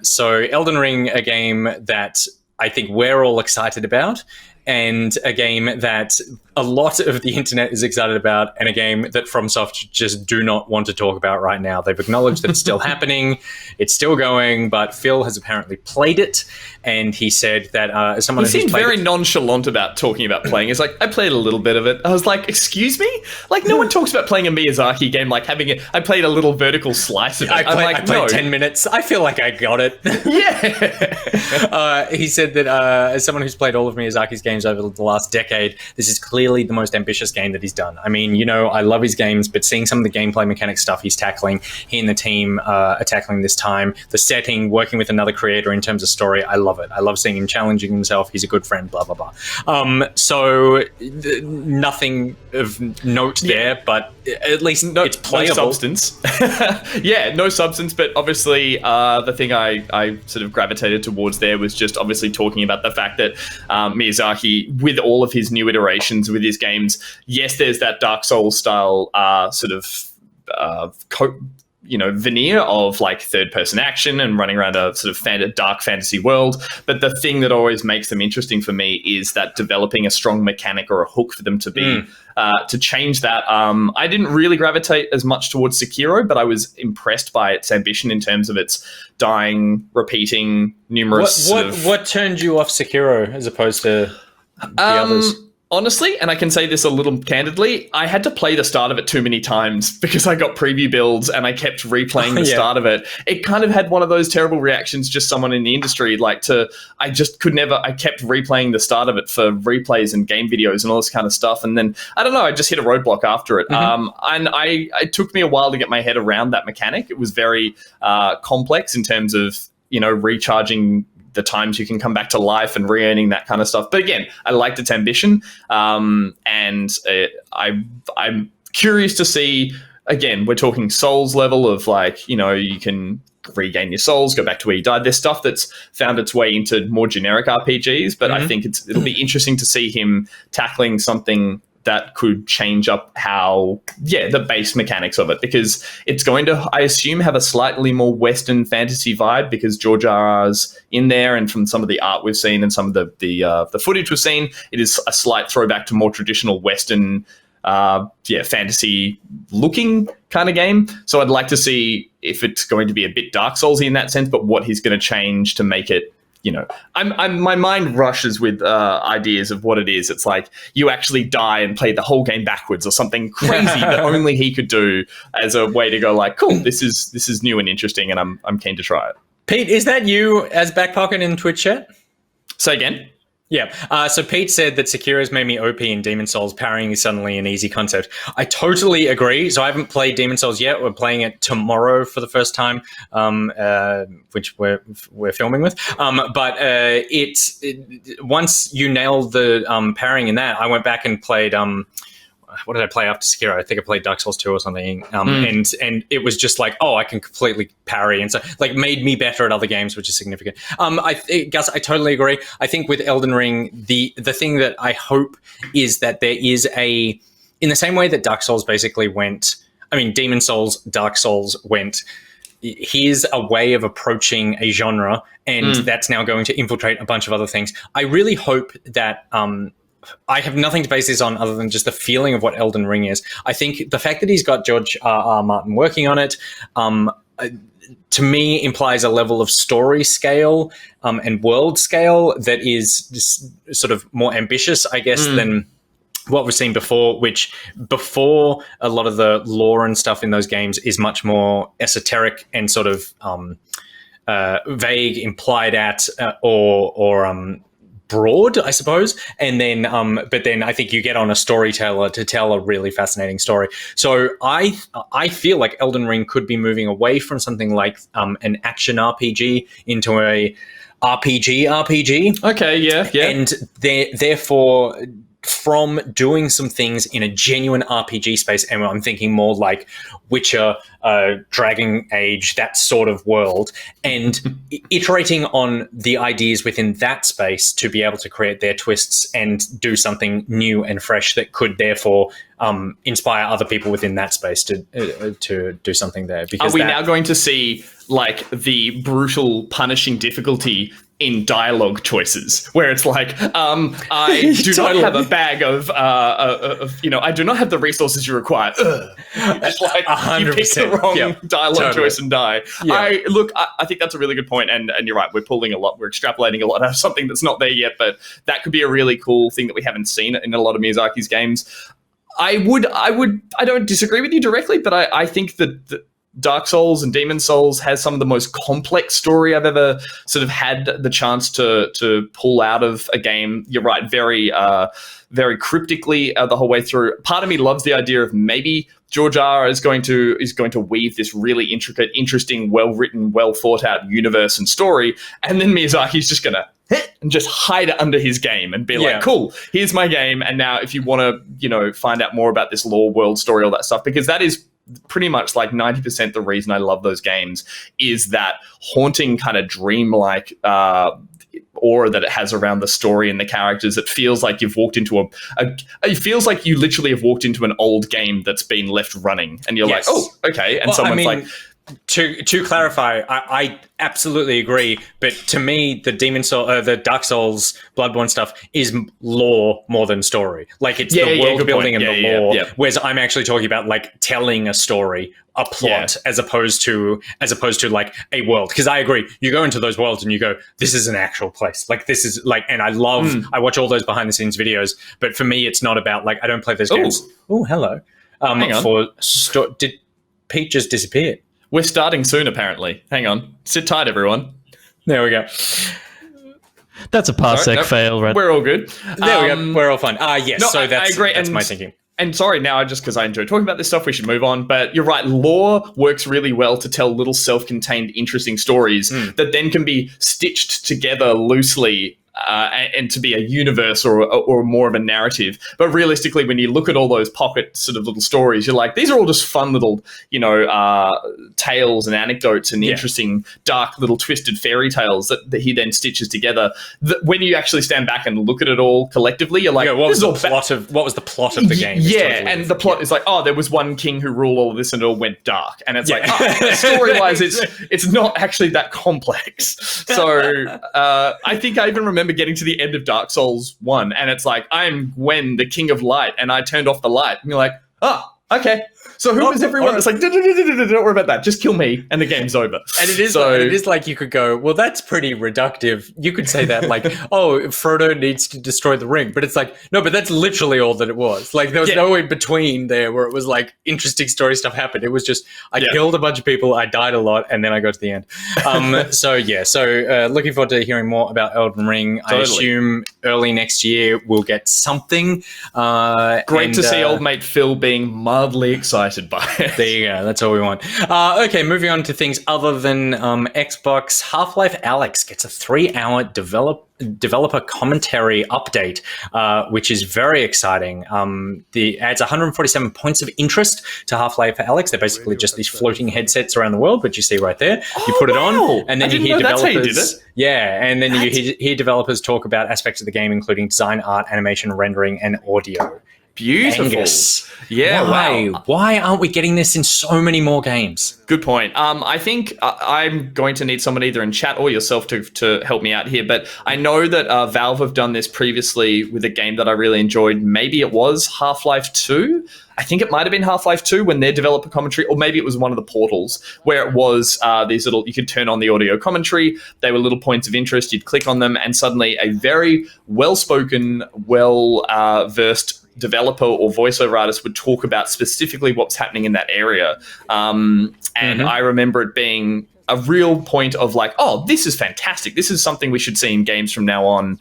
So Elden Ring, a game that I think we're all excited about, and a game that a lot of the internet is excited about, and a game that FromSoft just do not want to talk about right now. They've acknowledged that it's still happening, it's still going, but Phill has apparently played it, and he said that as someone who's seemed very nonchalant about talking about playing. It's like, I played a little bit of it. I was like, excuse me? Like, no one talks about playing a Miyazaki game like having it. I played a little vertical slice of it. I played 10 minutes. I feel like I got it. Yeah. He said that as someone who's played all of Miyazaki's games over the last decade, this is clearly the most ambitious game that he's done. I mean, I love his games, but seeing some of the gameplay mechanic stuff he and the team are tackling this time, the setting, working with another creator in terms of story, I love it. I love seeing him challenging himself. He's a good friend, blah, blah, blah. So nothing of note there, but at least it's playable. No substance. No substance, but obviously the thing I sort of gravitated towards there was just obviously talking about the fact that Miyazaki, with all of his new iterations with his games, yes, there's that Dark Souls style veneer of like third-person action and running around a sort of dark fantasy world. But the thing that always makes them interesting for me is that developing a strong mechanic or a hook for them to be to change that. I didn't really gravitate as much towards Sekiro, but I was impressed by its ambition in terms of its dying, repeating, numerous. What turned you off Sekiro as opposed to the others? Honestly, and I can say this a little candidly, I had to play the start of it too many times because I got preview builds and I kept replaying the start of it. It kind of had one of those terrible reactions, just someone in the industry, I kept replaying the start of it for replays and game videos and all this kind of stuff. And then, I don't know, I just hit a roadblock after it. And it took me a while to get my head around that mechanic. It was very complex in terms of, recharging the times you can come back to life and re-earning that kind of stuff. But again, I liked its ambition. I'm curious to see, again, we're talking Souls level of you can regain your souls, go back to where you died. There's stuff that's found its way into more generic RPGs, but I think it'll be interesting to see him tackling something that could change up the base mechanics of it, because it's going to, I assume, have a slightly more Western fantasy vibe because George R.R.'s in there, and from some of the art we've seen and some of the footage we've seen, it is a slight throwback to more traditional Western fantasy looking kind of game. So I'd like to see if it's going to be a bit Dark Soulsy in that sense, but what he's going to change to make it, my mind rushes with ideas of what it is. It's like you actually die and play the whole game backwards or something crazy that only he could do as a way to go like, cool, this is new and interesting, and I'm keen to try it. Pete, is that you as Backpocket in Twitch chat? Say again? Yeah. So Pete said that Sekiro's made me OP in Demon Souls. Parrying is suddenly an easy concept. I totally agree. So I haven't played Demon Souls yet. We're playing it tomorrow for the first time, which we're filming with. But once you nail the parrying in that, I went back and played what did I play after Sekiro? I think I played Dark Souls 2 or something. And it was just like, oh, I can completely parry, and so like made me better at other games, which is significant. Gus, I totally agree. I think with Elden Ring, the thing that I hope is that there is in the same way that Dark Souls basically went, I mean, Demon Souls, Dark Souls went, here's a way of approaching a genre, and that's now going to infiltrate a bunch of other things. I really hope that I have nothing to base this on other than just the feeling of what Elden Ring is. I think the fact that he's got George R. Martin working on it, to me, implies a level of story scale and world scale that is just sort of more ambitious, I guess, than what we've seen before, which before a lot of the lore and stuff in those games is much more esoteric and sort of vague, implied at, or broad, I suppose. And then, but then I think you get on a storyteller to tell a really fascinating story. So I feel like Elden Ring could be moving away from something like an action RPG into a RPG. Okay, yeah. And therefore, from doing some things in a genuine RPG space, and I'm thinking more like Witcher, Dragon Age, that sort of world, and iterating on the ideas within that space to be able to create their twists and do something new and fresh that could therefore inspire other people within that space to do something there. Because are we now going to see like the brutal punishing difficulty in dialogue choices, where it's like, I do not have a bag of I do not have the resources you require. Just like 100%. You pick the wrong dialogue choice and die. Yeah. I think that's a really good point, and you're right. We're extrapolating a lot out of something that's not there yet, but that could be a really cool thing that we haven't seen in a lot of Miyazaki's games. I don't disagree with you directly, but I think that Dark Souls and Demon Souls has some of the most complex story I've ever sort of had the chance to pull out of a game. You're right, very cryptically the whole way through. Part of me loves the idea of maybe George R. is going to weave this really intricate, interesting, well-written, well-thought-out universe and story, and then Miyazaki's just going to and just hide it under his game and be like, cool, here's my game, and now if you want to, find out more about this lore, world story, all that stuff, because that is pretty much like 90% the reason I love those games is that haunting kind of dreamlike aura that it has around the story and the characters. It feels like you've walked into it feels like you literally have walked into an old game that's been left running, and you're like, oh, okay. And someone's like, to clarify, I absolutely agree. But to me, the Dark Souls, Bloodborne stuff is lore more than story. Like it's the world building and the lore. Whereas I'm actually talking about like telling a story, a plot, as opposed to like a world. Because I agree, you go into those worlds and you go, this is an actual place. Like this is like, and I watch all those behind the scenes videos. But for me, it's not about like I don't play those games. Oh, hello. Hang on. Did Pete just disappear? We're starting soon, apparently. Hang on. Sit tight, everyone. There we go. That's a parsec fail, right? We're all good. There we go. We're all fine. Yes, no, so that's, I agree. That's my thinking. And sorry, now just because I enjoy talking about this stuff, we should move on. But you're right, lore works really well to tell little self-contained, interesting stories that then can be stitched together loosely and to be a universe or more of a narrative. But realistically, when you look at all those pocket sort of little stories, you're like, these are all just fun little, tales and anecdotes and interesting, dark little twisted fairy tales that he then stitches together. When you actually stand back and look at it all collectively, you're like, what was the plot of the game? Yeah, and the plot is like, there was one king who ruled all of this and it all went dark. And it's like, story-wise, it's not actually that complex. So I think I even remember getting to the end of Dark Souls 1, and it's like, I'm Gwen, the King of Light, and I turned off the light. And you're like, okay. So who was everyone? It's like, don't worry about that. Just kill me, and the game's over. And it is like you could go, well, that's pretty reductive. You could say that like, Frodo needs to destroy the ring, but it's like, no, but that's literally all that it was. Like there was no in between there where it was like interesting story stuff happened. It was just I killed a bunch of people, I died a lot, and then I got to the end. So looking forward to hearing more about Elden Ring. Totally. I assume early next year we'll get something. Great to see old mate Phill being mildly excited by it. There you go. That's all we want. Okay, moving on to things other than Xbox. Half-Life Alyx gets a 3-hour developer commentary update, which is very exciting. The adds 147 points of interest to Half-Life Alyx. They're basically just these floating headsets around the world, which you see right there. You put it on, and then you hear developers. Yeah, and then you hear developers talk about aspects of the game, including design, art, animation, rendering, and audio. Beautiful. Angus. Yeah, wow. Why aren't we getting this in so many more games? Good point. I think I'm going to need someone either in chat or yourself to help me out here. But I know that Valve have done this previously with a game that I really enjoyed. Maybe it was Half-Life 2. I think it might have been Half-Life 2 when their developer commentary, or maybe it was one of the portals where it was these little, you could turn on the audio commentary. They were little points of interest. You'd click on them and suddenly a very well-spoken, well-versed developer or voiceover artist would talk about specifically what's happening in that area. And I remember it being a real point of like, oh, this is fantastic. This is something we should see in games from now on.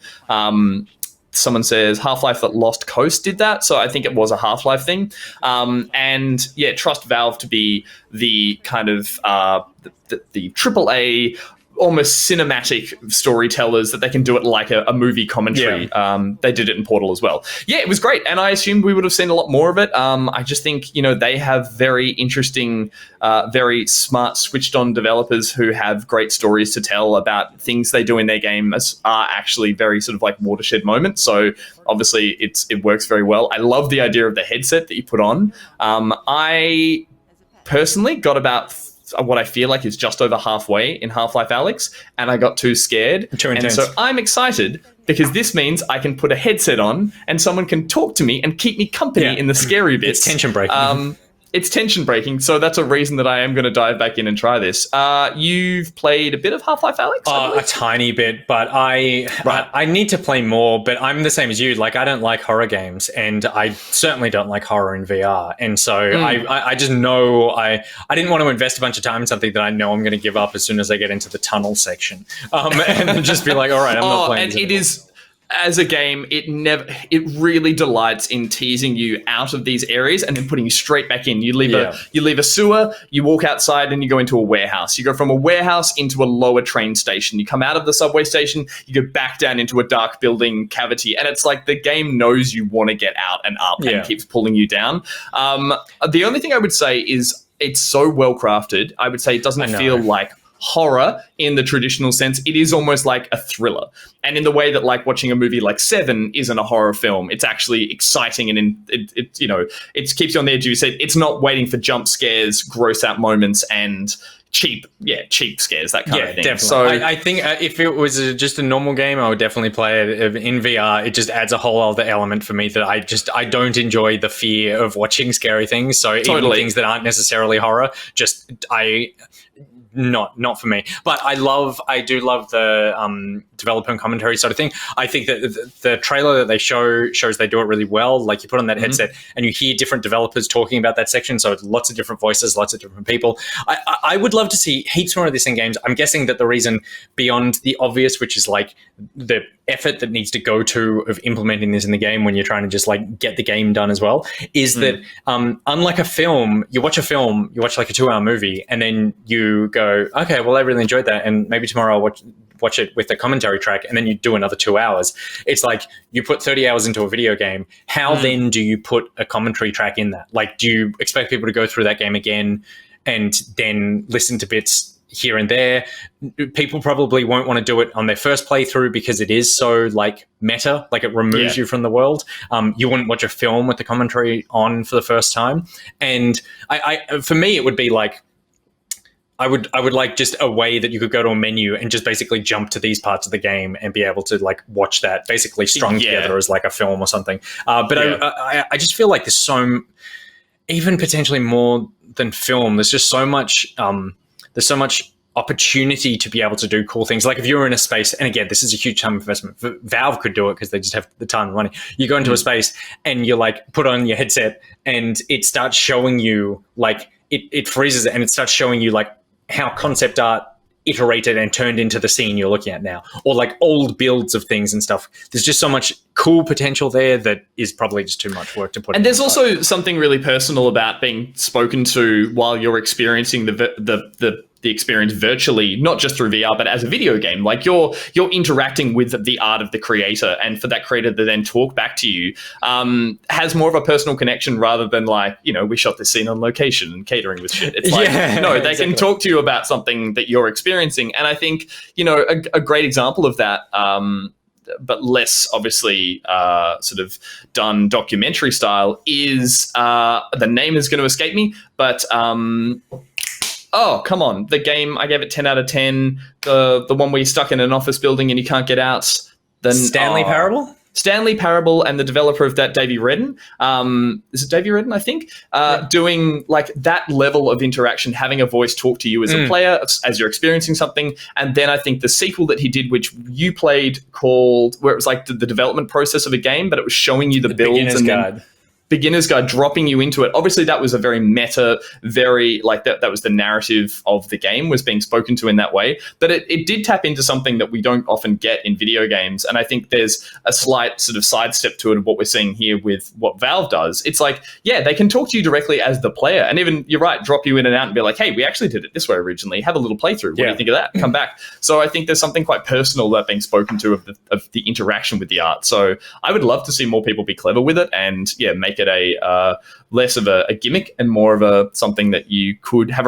Someone says Half-Life that Lost Coast did that. So I think it was a Half-Life thing. And yeah, trust Valve to be the kind of the AAA almost cinematic storytellers that they can do it like a movie commentary. Yeah. They did it in Portal as well. Yeah, it was great. And I assumed we would have seen a lot more of it. I just think, they have very interesting, very smart, switched on developers who have great stories to tell about things they do in their games are actually very sort of like watershed moments. So obviously it works very well. I love the idea of the headset that you put on. I personally got about what I feel like is just over halfway in Half-Life Alyx, and I got too scared. Too intense. And so I'm excited because this means I can put a headset on and someone can talk to me and keep me company in the scary bits. It's tension breaking. It's tension breaking, so that's a reason that I am going to dive back in and try this. You've played a bit of Half-Life Alyx? A tiny bit, but I need to play more, but I'm the same as you. Like, I don't like horror games, and I certainly don't like horror in VR. And so I just know I didn't want to invest a bunch of time in something that I know I'm going to give up as soon as I get into the tunnel section. And just be like, all right, I'm not playing this anymore. As a game, it really delights in teasing you out of these areas and then putting you straight back in. You leave a sewer, you walk outside, and you go into a warehouse. You go from a warehouse into a lower train station. You come out of the subway station, you go back down into a dark building cavity, and it's like the game knows you want to get out and up and keeps pulling you down. The only thing I would say is it's so well crafted. I would say it doesn't feel like horror in the traditional sense. It is almost like a thriller, and in the way that like watching a movie like Seven isn't a horror film, it's actually exciting, and it keeps you on the edge of your seat. It's not waiting for jump scares, gross out moments, and cheap scares, that kind of thing. Definitely. So I think if it was just a normal game, I would definitely play it. In VR, it just adds a whole other element for me that I don't enjoy the fear of watching scary things. So even things that aren't necessarily horror, not for me. But I do love the developer and commentary sort of thing. I think that the trailer that they shows they do it really well. Like, you put on that headset and you hear different developers talking about that section. So lots of different voices, lots of different people. I would love to see heaps more of this in games. I'm guessing that the reason beyond the obvious, which is like the effort that needs to go to of implementing this in the game when you're trying to just like get the game done as well, is that unlike a film, you watch like a 2-hour movie and then you go, okay, well, I really enjoyed that, and maybe tomorrow I'll watch it with the commentary track, and then you do another 2 hours. It's like you put 30 hours into a video game. How then do you put a commentary track in that? Like, do you expect people to go through that game again and then listen to bits here and there? People probably won't want to do it on their first playthrough because it is so like meta, like it removes you from the world. You wouldn't watch a film with the commentary on for the first time. And for me, it would be like, I would like just a way that you could go to a menu and just basically jump to these parts of the game and be able to like watch that basically strung together as like a film or something. But I just feel like there's so, even potentially more than film, there's just so much, there's so much opportunity to be able to do cool things. Like if you're in a space, and again, this is a huge time investment. Valve could do it because they just have the time and money. You go into a space and you like put on your headset and it starts showing you like, it freezes it and it starts showing you like how concept art iterated and turned into the scene you're looking at now, or like old builds of things and stuff. There's just so much cool potential there that is probably just too much work to put in. And there's also something really personal about being spoken to while you're experiencing the the experience virtually, not just through VR, but as a video game. Like you're interacting with the art of the creator, and for that creator to then talk back to you has more of a personal connection rather than like, we shot this scene on location and catering with shit. It's like, no, they can talk to you about something that you're experiencing. And I think, a great example of that, but less obviously sort of done documentary style is the name is going to escape me, but oh, come on. The game, I gave it 10 out of 10. The one where you're stuck in an office building and you can't get out. Stanley Parable? Stanley Parable, and the developer of that, Davey Redden. Is it Davey Redden, I think? Doing like that level of interaction, having a voice talk to you as a player, as you're experiencing something. And then I think the sequel that he did, which you played, called, where it was like the development process of a game, but it was showing you the builds and guide. Beginner's Guide, dropping you into it. Obviously, that was a very meta, very like that was the narrative of the game was being spoken to in that way. But it did tap into something that we don't often get in video games. And I think there's a slight sort of sidestep to it of what we're seeing here with what Valve does. It's like, yeah, they can talk to you directly as the player. And even, you're right, drop you in and out and be like, hey, we actually did it this way originally. Have a little playthrough. What do you think of that? Come back. So I think there's something quite personal that being spoken to of the interaction with the art. So I would love to see more people be clever with it and, yeah, make it a less of a gimmick and more of a something that you could have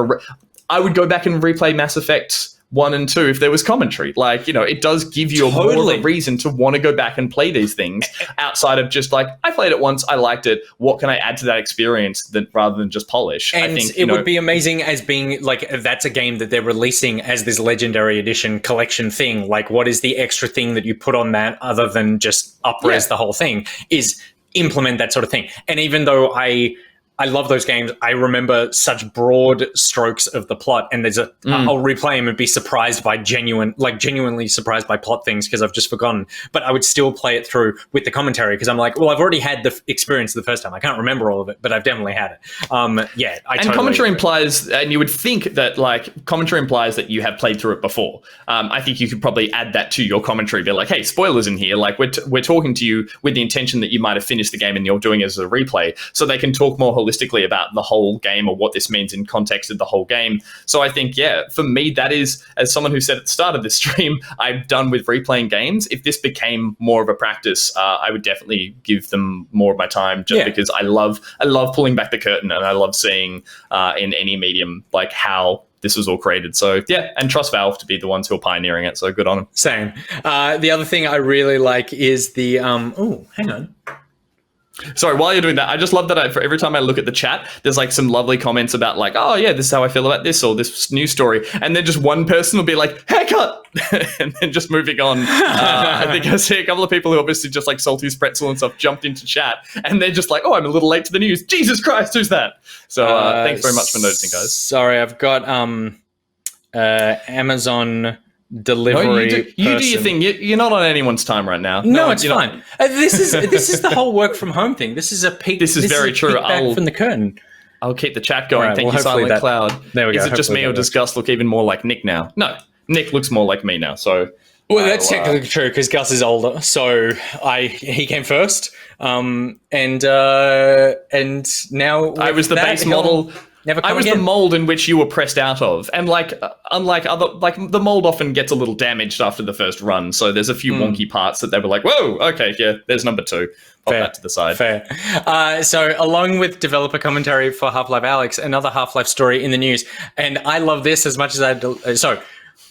I would go back and replay Mass Effect 1 and 2 if there was commentary. Like, it does give you more of a reason to want to go back and play these things outside of just like, I played it once, I liked it, what can I add to that experience rather than just polish? And I think it would be amazing as being like, that's a game that they're releasing as this Legendary Edition collection thing. Like, what is the extra thing that you put on that other than just up-res the whole thing is implement that sort of thing. And even though I love those games, I remember such broad strokes of the plot, and there's I'll replay them and be surprised by genuinely surprised by plot things because I've just forgotten. But I would still play it through with the commentary because I'm like, well, I've already had the experience the first time. I can't remember all of it, but I've definitely had it. Commentary implies, and you would think that like commentary implies that you have played through it before. I think you could probably add that to your commentary. Be like, hey, spoilers in here. Like we're talking to you with the intention that you might have finished the game and you're doing it as a replay, so they can talk more holistically about the whole game or what this means in context of the whole game. So I think, for me, that is, as someone who said at the start of this stream, I'm done with replaying games. If this became more of a practice, I would definitely give them more of my time just because I love pulling back the curtain and I love seeing in any medium like how this was all created. So and trust Valve to be the ones who are pioneering it. So good on them. Same. The other thing I really like is the hang on. Sorry, while you're doing that, I just love that for every time I look at the chat, there's like some lovely comments about like, oh yeah, this is how I feel about this or this news story. And then just one person will be like, haircut! And then just moving on. I think I see a couple of people who obviously just like Salty's Pretzel and stuff jumped into chat and they're just like, oh, I'm a little late to the news. Jesus Christ, who's that? So thanks very much for noticing, guys. Sorry, I've got Amazon delivery. No, you do your thing. You're not on anyone's time right now. No, it's fine. This is the whole work from home thing. This is a peek. This is very true. From the curtain. I'll keep the chat going. Thank you, Silent Cloud. There we go. Is it just me or does Gus look even more like Nick now? No, Nick looks more like me now. So, well, that's technically true because Gus is older. So he came first, and now I was the base model. I was the mold in which you were pressed out of. And like, unlike other, like the mold often gets a little damaged after the first run. So there's a few wonky parts that they were like, whoa, okay, yeah, there's number 2. Pop that to the side. Fair. So along with developer commentary for Half-Life Alyx, another Half-Life story in the news. And I love this as much as so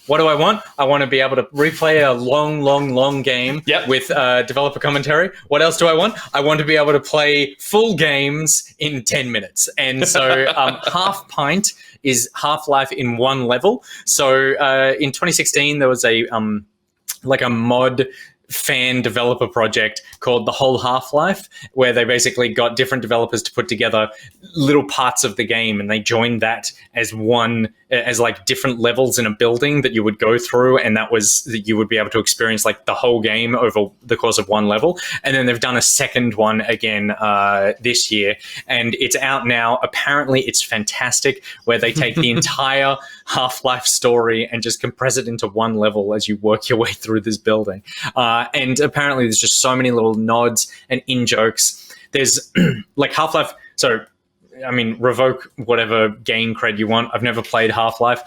what do I want? I want to be able to replay a long game with developer commentary. What else do I want? I want to be able to play full games in 10 minutes. And so Half Pint is Half-Life in one level. So in 2016, there was a mod fan developer project called The Whole Half-Life, where they basically got different developers to put together little parts of the game, and they joined that as like different levels in a building that you would go through, and you would be able to experience like the whole game over the course of one level. And then they've done a second one again this year, and it's out now. Apparently it's fantastic, where they take the entire Half-Life story and just compress it into one level as you work your way through this building. And apparently there's just so many little nods and in-jokes. There's like Half-Life, so I mean, revoke whatever game cred you want. I've never played Half-Life.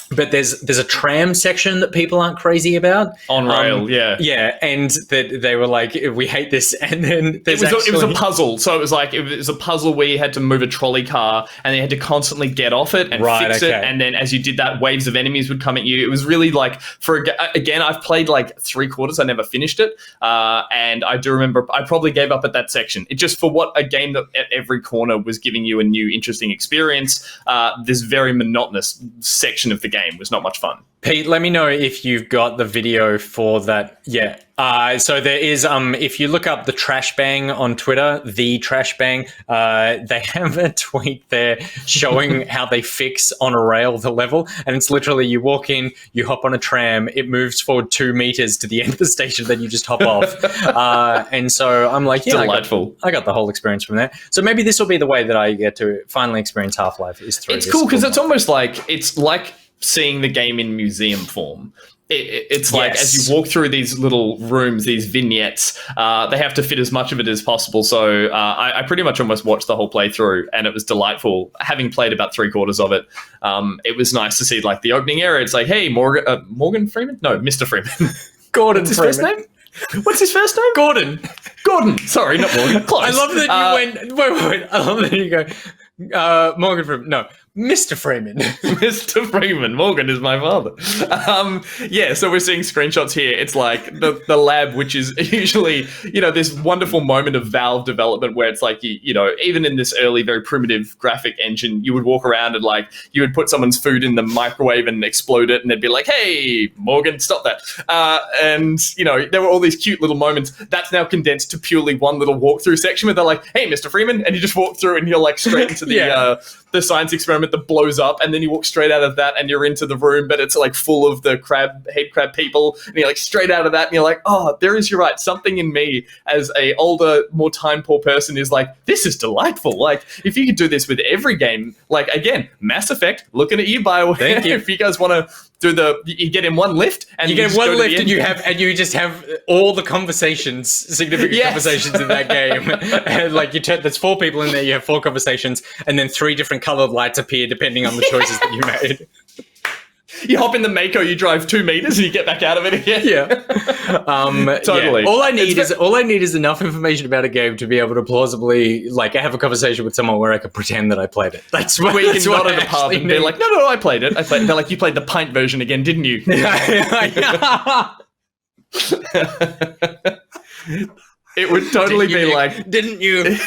But there's a tram section that people aren't crazy about on rail, yeah, and that they were like, we hate this, and then it was a puzzle. So it was a puzzle where you had to move a trolley car, and you had to constantly get off it and fix it, and then as you did that, waves of enemies would come at you. It was really like again, I've played like 3/4. I never finished it, and I do remember I probably gave up at that section. It just for what a game that at every corner was giving you a new interesting experience. This very monotonous section of the game was not much fun. Pete, let me know if you've got the video for that. Yeah. So there is, if you look up the Trash Bang on Twitter, the Trash Bang, they have a tweet there showing how they fix on a rail the level. And it's literally you walk in, you hop on a tram, it moves forward 2 meters to the end of the station, then you just hop off. And so I'm like, yeah, delightful. I got the whole experience from there. So maybe this will be the way that I get to finally experience Half-Life is through this. It's cool because it's almost like, it's like seeing the game in museum form. It's like as you walk through these little rooms, these vignettes, they have to fit as much of it as possible. So I pretty much almost watched the whole playthrough, and it was delightful. Having played about 3/4 of it, it was nice to see like the opening area. It's like, hey, Morgan Freeman? No, Mr. Freeman. Gordon What's his Freeman. first name? What's his first name? Gordon. Sorry, not Morgan. Close. I love that you went. Wait. I love that you go. Morgan Freeman. No, Mr. Freeman. Mr. Freeman. Morgan is my father. So we're seeing screenshots here. It's like the lab, which is usually, this wonderful moment of Valve development where it's like, even in this early, very primitive graphic engine, you would walk around and like, you would put someone's food in the microwave and explode it. And they'd be like, hey, Morgan, stop that. And there were all these cute little moments. That's now condensed to purely one little walkthrough section where they're like, hey, Mr. Freeman. And you just walk through and you're like straight into the science experiment that blows up, and then you walk straight out of that and you're into the room, but it's like full of the head crab people, and you're like straight out of that and you're like, oh, you're right, something in me as a older, more time poor person is like, this is delightful. Like if you could do this with every game, like again, Mass Effect, looking at you, BioWare. Thank you. If you guys want to do you get in one lift and you get one lift and you just have all the conversations, significant conversations in that game. And like there's 4 people in there, you have 4 conversations, and then 3 different colored lights appear depending on the choices that you made. You hop in the Mako, you drive 2 meters, and you get back out of it again. Yeah, totally. Yeah. All I need is enough information about a game to be able to plausibly like have a conversation with someone where I can pretend that I played it. That's what we can nod at a pub and be like, no, I played it. They're like, you played the Pint version again, didn't you? It would totally be like, didn't you?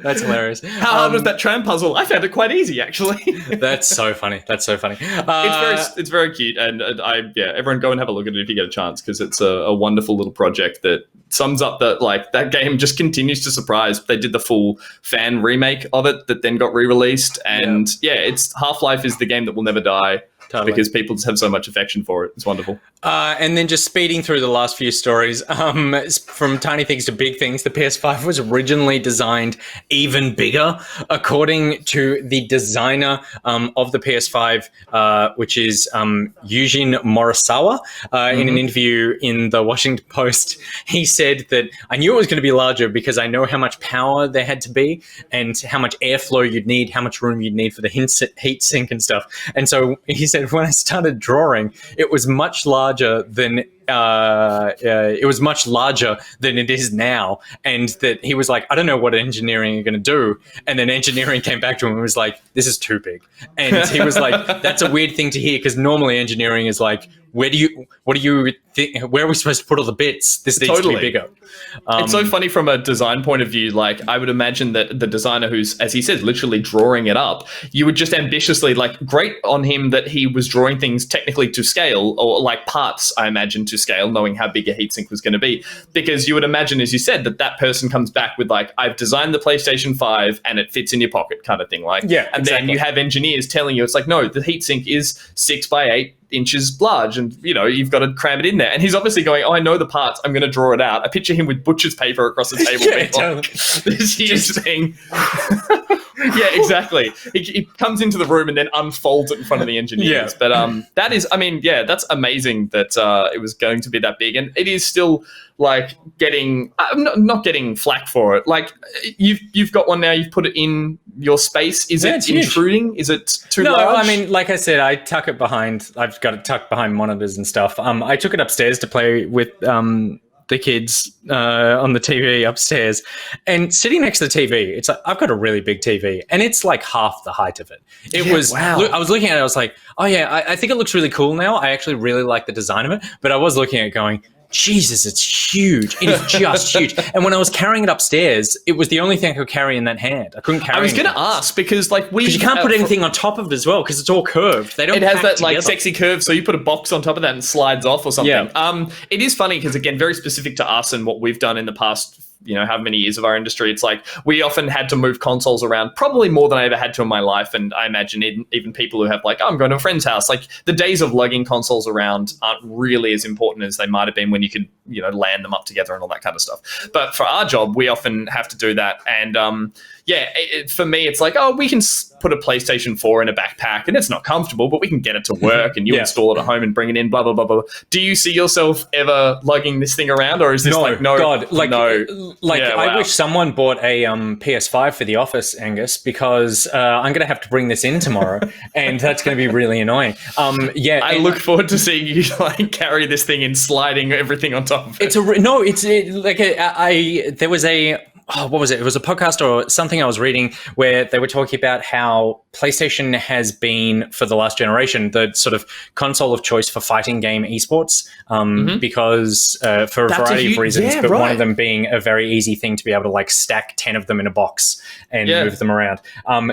That's hilarious. How hard was that tram puzzle? I found it quite easy, actually. That's so funny. It's very cute, and everyone go and have a look at it if you get a chance, because it's a wonderful little project that sums up that game just continues to surprise. They did the full fan remake of it that then got re-released, and it's Half-Life is the game that will never die. Totally. Because people just have so much affection for it. It's wonderful. And then just speeding through the last few stories, from tiny things to big things, the PS5 was originally designed even bigger. According to the designer of the PS5, which is Eugene Morisawa, in an interview in the Washington Post, he said that I knew it was going to be larger because I know how much power there had to be and how much airflow you'd need, how much room you'd need for the heat sink and stuff. And so he said, when I started drawing, it was much larger than it is now, and that he was like, I don't know what engineering are going to do, and then engineering came back to him and was like, this is too big. And he was like, that's a weird thing to hear, because normally engineering is like, where are we supposed to put all the bits? This needs to be bigger. It's so funny from a design point of view. Like, I would imagine that the designer who's, as he says, literally drawing it up, you would just ambitiously, like, great on him that he was drawing things technically to scale, or like parts, I imagine, to scale, knowing how big a heatsink was going to be. Because you would imagine, as you said, that person comes back with like, I've designed the PlayStation 5 and it fits in your pocket kind of thing. Like, and then you have engineers telling you, it's like, no, the heatsink is 6 by 8 inches large, and you've got to cram it in there. And he's obviously going, oh, I know the parts, I'm going to draw it out. I picture him with butcher's paper across the table. Totally. This huge thing. Yeah, exactly. He comes into the room and then unfolds it in front of the engineers. Yeah. But that is, I mean, yeah, that's amazing that it was going to be that big, and it is still like getting not getting flack for it. Like you've got one now. You've put it in your space. Is it intruding? Is it too large? No, I mean, like I said, I tuck it behind. I've got it tucked behind monitors and stuff. I took it upstairs to play with the kids on the TV upstairs, and sitting next to the TV, it's like I've got a really big TV, and it's like half the height of it. It was. Wow. I was looking at it. I was like, oh yeah, I think it looks really cool now. I actually really like the design of it, but I was looking at it going, Jesus, it's huge. It is just huge. And when I was carrying it upstairs, it was the only thing I could carry in that hand. I couldn't carry. I was going to ask because you can't put anything on top of it as well because it's all curved. They don't. It has that together. like sexy curve, so you put a box on top of that and slides off or something. Yeah. It is funny because again, very specific to us and what we've done in the past. How many years of our industry, it's like we often had to move consoles around probably more than I ever had to in my life. And I imagine even people who have like, oh, I'm going to a friend's house, like the days of lugging consoles around aren't really as important as they might have been when you could, land them up together and all that kind of stuff. But for our job, we often have to do that. And for me, it's like, oh, we can put a PlayStation 4 in a backpack and it's not comfortable, but we can get it to work and you install it at home and bring it in, blah, blah, blah, blah. Do you see yourself ever lugging this thing around, or is this I wish someone bought a PS5 for the office, Angus, because I'm going to have to bring this in tomorrow and that's going to be really annoying. I look forward to seeing you like carry this thing in, sliding everything on top of it. There was what was it? It was a podcast or something I was reading where they were talking about how PlayStation has been, for the last generation, the sort of console of choice for fighting game esports, because for a variety of reasons, but one of them being a very easy thing to be able to like stack 10 of them in a box and move them around.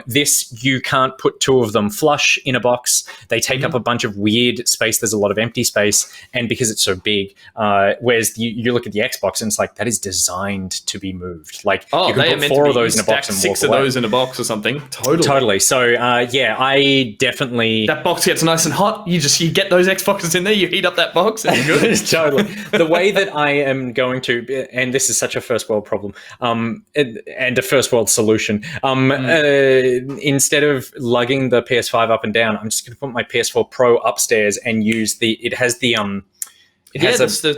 This, you can't put 2 of them flush in a box. They take up a bunch of weird space. There's a lot of empty space. And because it's so big, whereas you look at the Xbox and it's like, that is designed to be moved. Like you can put 4 of those in a box and 6 of those in a box or something. Totally. So I definitely, that box gets nice and hot. You get those Xboxes in there. You heat up that box, and you're good. Totally. The way that I am going to, and this is such a first world problem, and a first world solution. Instead of lugging the PS5 up and down, I'm just going to put my PS4 Pro upstairs and use it has a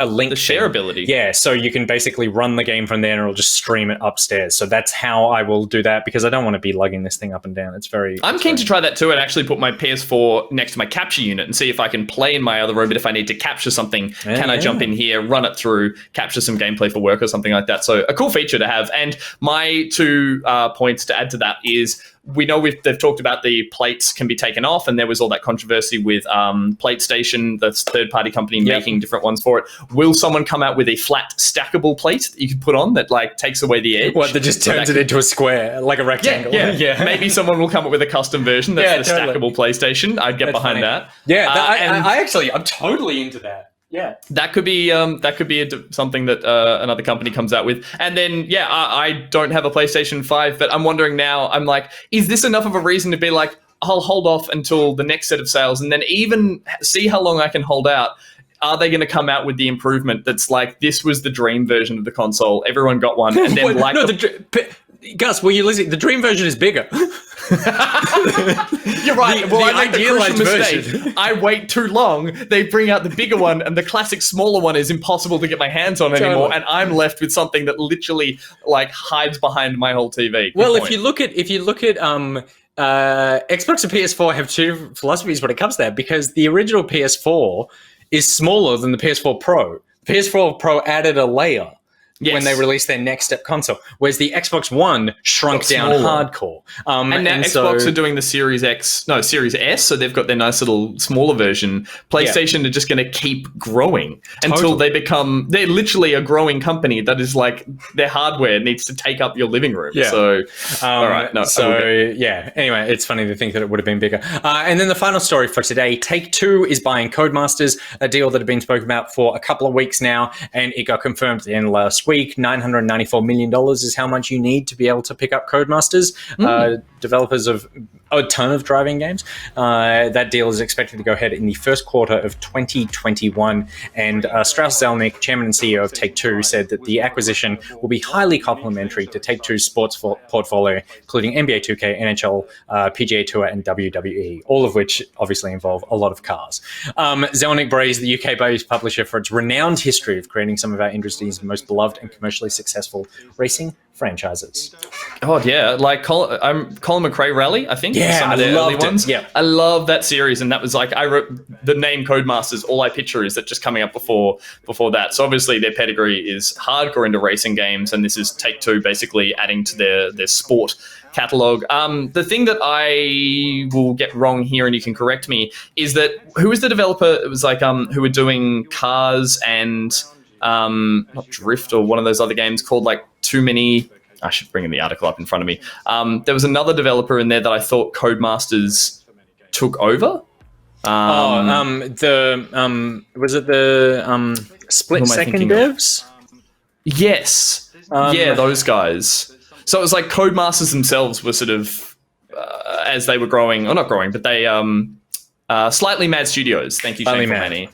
link, the share ability. Yeah, so you can basically run the game from there and it'll just stream it upstairs. So that's how I will do that, because I don't want to be lugging this thing up and down. I'm keen to try that too, and actually put my PS4 next to my capture unit and see if I can play in my other room. But if I need to capture something, can I jump in here, run it through, capture some gameplay for work or something like that? So a cool feature to have. And my 2 points to add to that is, we know they've talked about the plates can be taken off, and there was all that controversy with PlayStation, the third-party company making different ones for it. Will someone come out with a flat stackable plate that you can put on that like takes away the edge? What, that just turns it into a square, like a rectangle? Yeah. Maybe someone will come up with a custom version that's the stackable PlayStation. I'd get behind that. Yeah, I'm totally into that. Yeah, that could be something that another company comes out with. And then I don't have a PlayStation 5, but I'm wondering now, I'm like, is this enough of a reason to be like, I'll hold off until the next set of sales and then even see how long I can hold out? Are they going to come out with the improvement that's like, this was the dream version of the console, everyone got one, and then Gus, were you listening? The dream version is bigger. You're right. I make the crucial mistake. I wait too long. They bring out the bigger one, and the classic smaller one is impossible to get my hands on anymore. And I'm left with something that literally like hides behind my whole TV. If you look at Xbox and PS4 have 2 philosophies when it comes to that, because the original PS4 is smaller than the PS4 Pro. The PS4 Pro added a layer. When they released their next step console, whereas the Xbox One shrunk down hardcore. And now Xbox are doing the Series S, so they've got their nice little smaller version. PlayStation are just going to keep growing until they're literally a growing company that is like, their hardware needs to take up your living room. Yeah. So, all right. Anyway, it's funny to think that it would have been bigger. And then the final story for today, Take-Two is buying Codemasters, a deal that had been spoken about for a couple of weeks now, and it got confirmed at the end of last week. $994 million is how much you need to be able to pick up Codemasters. Developers of a ton of driving games. That deal is expected to go ahead in the first quarter of 2021. And Strauss Zelnick, chairman and CEO of Take-Two, said that the acquisition will be highly complementary to Take-Two's sports portfolio, including NBA 2K, NHL, PGA Tour, and WWE, all of which obviously involve a lot of cars. Zelnick praised the UK-based publisher for its renowned history of creating some of our industry's most beloved and commercially successful racing franchises. Oh yeah, like Colin McRae Rally, I think. Yeah, some of I the loved early ones. it. Yeah, I love that series, and that was like I wrote the name Codemasters. All I picture is that just coming up before that. So obviously their pedigree is hardcore into racing games, and this is Take-Two basically adding to their sport catalog. The thing that I will get wrong here, and you can correct me, is that who was the developer? It was like who were doing Cars and not Drift or one of those other games called like Too Many. I should bring in the article up in front of me. There was another developer in there that I thought Codemasters took over. Was it the Split Second devs? Yes. Yeah, those guys. So it was like Codemasters themselves were sort of, as they were growing, or not growing, but they, Slightly Mad Studios, thank you, Shane Manny,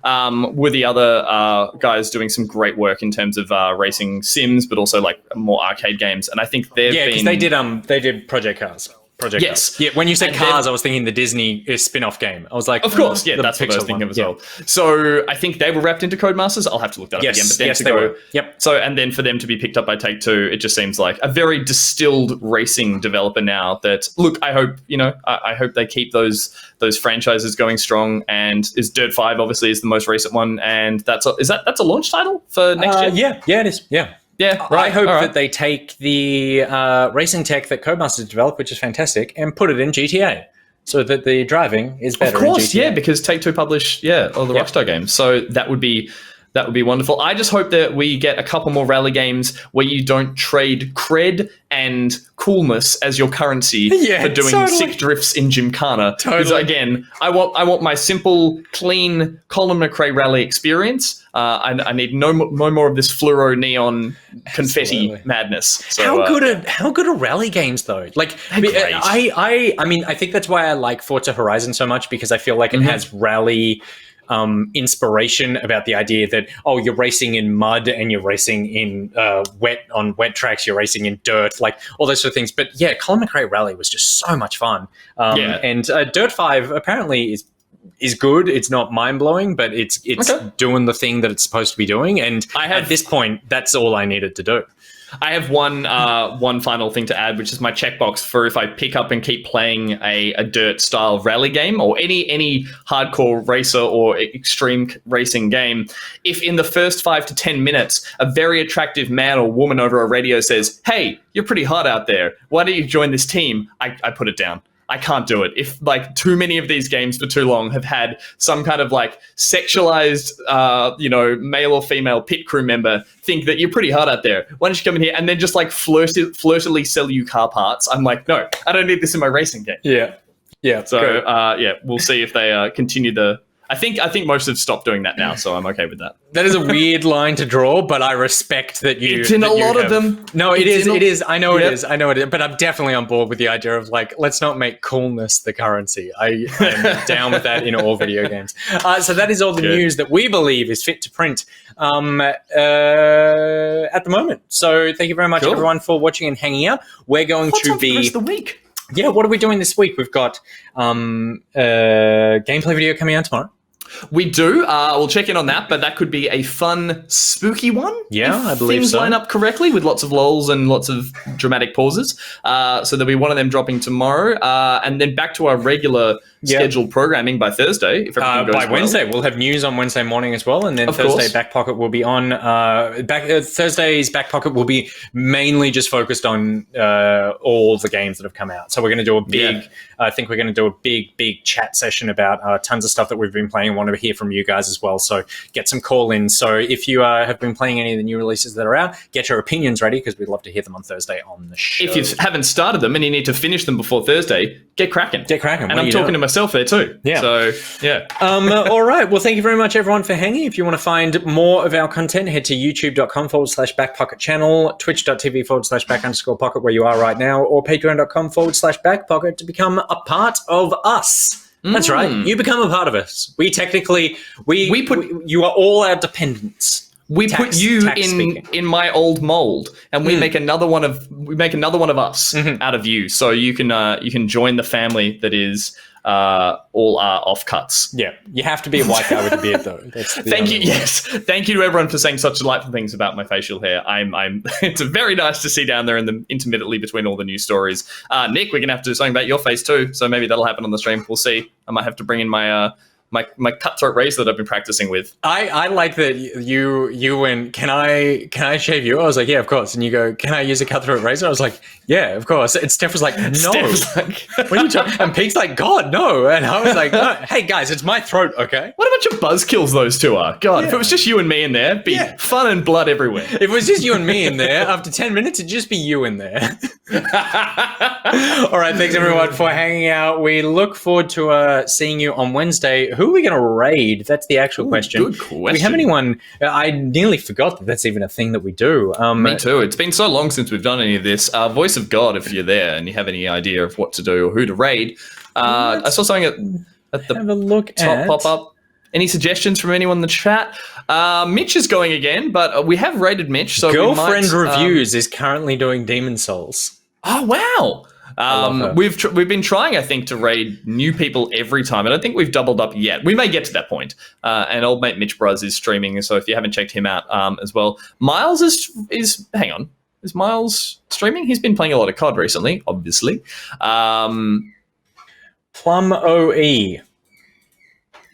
were the other guys doing some great work in terms of racing sims, but also like more arcade games. And I think because they did Project Cars. Yes. Yeah, when you said Cars, I was thinking the Disney spin-off game. I was like, of course, yeah, that's what I was thinking of as well. So I think they were wrapped into Codemasters. I'll have to look that up again. But then they were. Yep. So, and then for them to be picked up by Take-Two, it just seems like a very distilled racing developer now that, look, I hope, I hope they keep those franchises going strong. And Dirt 5 obviously is the most recent one. And that's a launch title for next year? Yeah, it is. Yeah. Yeah, right. I hope that they take the racing tech that Codemasters developed, which is fantastic, and put it in GTA so that the driving is better. Of course, in GTA. yeah, because Take-Two publish all the Rockstar games, so that would be wonderful. I just hope that we get a couple more rally games where you don't trade cred and coolness as your currency for doing sick drifts in Gymkhana. Because again, I want my simple, clean Colin McRae rally experience. I need no more of this fluoro neon confetti madness. So, how good are rally games though? Like, I mean, I think that's why I like Forza Horizon so much, because I feel like it has rally inspiration about the idea that, you're racing in mud and you're racing in wet tracks, you're racing in dirt, like all those sort of things. But yeah, Colin McRae Rally was just so much fun. And Dirt 5 apparently is good. It's not mind-blowing, but it's doing the thing that it's supposed to be doing. And at this point, that's all I needed to do. I have one final thing to add, which is my checkbox for if I pick up and keep playing a dirt style rally game or any hardcore racer or extreme racing game. If in the first 5 to 10 minutes, a very attractive man or woman over a radio says, "Hey, you're pretty hot out there. Why don't you join this team?" I put it down. I can't do it. If like too many of these games for too long have had some kind of like sexualized, male or female pit crew member think that you're pretty hot out there, why don't you come in here, and then just like flirtily sell you car parts. I'm like, no, I don't need this in my racing game. Yeah. So we'll see if they continue the. I think most have stopped doing that now, so I'm okay with that. That is a weird line to draw, but I respect that you. It's in a lot of them. No, it is. It is. I know it is. But I'm definitely on board with the idea of like, let's not make coolness the currency. I'm down with that in all video games. So that is all the news that we believe is fit to print at the moment. So thank you very much, everyone, for watching and hanging out. We're going to be. The rest of the week? Yeah. What are we doing this week? We've got gameplay video coming out tomorrow. We do. We'll check in on that, but that could be a fun, spooky one. Yeah, I believe things line up correctly with lots of lols and lots of dramatic pauses. So there'll be one of them dropping tomorrow, and then back to our regular scheduled programming by Thursday. If everything goes by Wednesday, we'll have news on Wednesday morning as well, and then Thursday Back Pocket will be on. Thursday's Back Pocket will be mainly just focused on all the games that have come out. So we're going to do a big. I think we're going to do a big chat session about tons of stuff that we've been playing. want to hear from you guys as well. So get some call-ins. So if you have been playing any of the new releases that are out, get your opinions ready because we'd love to hear them on Thursday on the show. If you haven't started them and you need to finish them before Thursday, get cracking. Get cracking. And I'm talking to myself there too. Yeah. So, yeah. All right. Well, thank you very much, everyone, for hanging. If you want to find more of our content, head to youtube.com/backpocket channel, twitch.tv/back_pocket where you are right now, or patreon.com/backpocket to become a part of us. That's right. You become a part of us. We technically, you are all our dependents. We put you in my old mold, and we make another one of us out of you. So you can join the family that is all our offcuts. Yeah, you have to be a white guy with a beard, though. Thank you. Yes, thank you to everyone for saying such delightful things about my facial hair. It's very nice to see down there in the intermittently between all the news stories. Nick, we're gonna have to do something about your face too. So maybe that'll happen on the stream. We'll see. I might have to bring in my cutthroat razor that I've been practicing with. I like that you went, can I shave you? I was like, yeah, of course. And you go, can I use a cutthroat razor? I was like, yeah, of course. And Steph was like, no. Steph's like, what are you talking? And Pete's like, God, no. And I was like, no. Hey guys, it's my throat, okay? What a bunch of buzzkills those two are. God, if it was just you and me in there, it'd be fun and blood everywhere. If it was just you and me in there, after 10 minutes, it'd just be you in there. All right, thanks everyone for hanging out. We look forward to seeing you on Wednesday. Who are we going to raid? That's the actual question. Good question. Do we have anyone? I nearly forgot that that's even a thing that we do. Me too. It's been so long since we've done any of this. Voice of God, if you're there and you have any idea of what to do or who to raid. I saw something at the top pop up. Any suggestions from anyone in the chat? Mitch is going again, but we have raided Mitch. So Girlfriend Reviews is currently doing Demon Souls. Oh, wow. We've been trying, I think, to raid new people every time. I don't think we've doubled up yet. We may get to that point. And old mate Mitch Bros is streaming, so if you haven't checked him out as well. Miles is hang on. Is Miles streaming? He's been playing a lot of COD recently, obviously. Plum OE.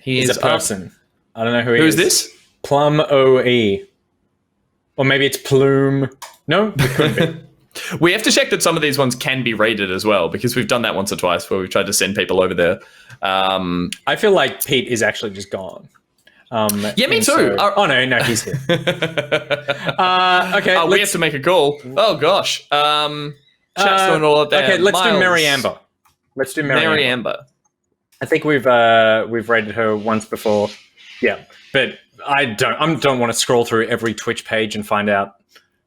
He is a person. I don't know who he is. Who is this? Plum OE. Or maybe it's Plume. No, it couldn't be. We have to check that some of these ones can be raided as well, because we've done that once or twice where we've tried to send people over there. I feel like Pete is actually just gone. Yeah, me too. So, no, he's here. Okay, we have to make a call. Oh gosh, chat's doing all of that. Okay, let's do Mary Amber. Let's do Mary Amber. I think we've raided her once before. Yeah, but I don't want to scroll through every Twitch page and find out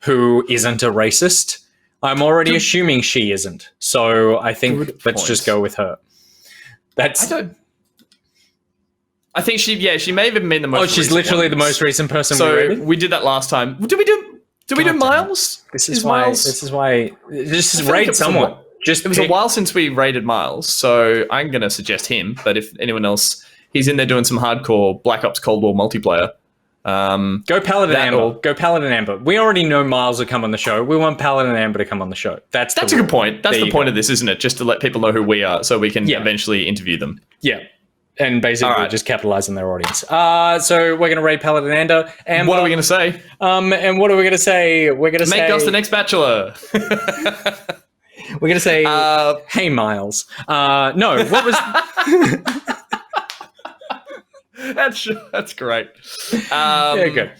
who isn't a racist. I'm already assuming she isn't. So I think let's just go with her. I think she may have been the most recent. She's literally the most recent person we rated? We did that last time. Did we do Miles? This is why raid someone. It was a while since we raided Miles, so I'm going to suggest him. But if anyone else, he's in there doing some hardcore Black Ops Cold War multiplayer. Go Paladin Amber. Go Paladin Amber. We already know Miles will come on the show. We want Paladin Amber to come on the show. That's a good point. That's the point of this, isn't it? Just to let people know who we are so we can eventually interview them. Yeah. And basically just capitalize on their audience. So we're going to raid Paladin Amber. And what are we going to say? And what are we going to say? We're going to say... Make us the next Bachelor. We're going to say, hey, Miles. No, what was... That's great. Yeah, good.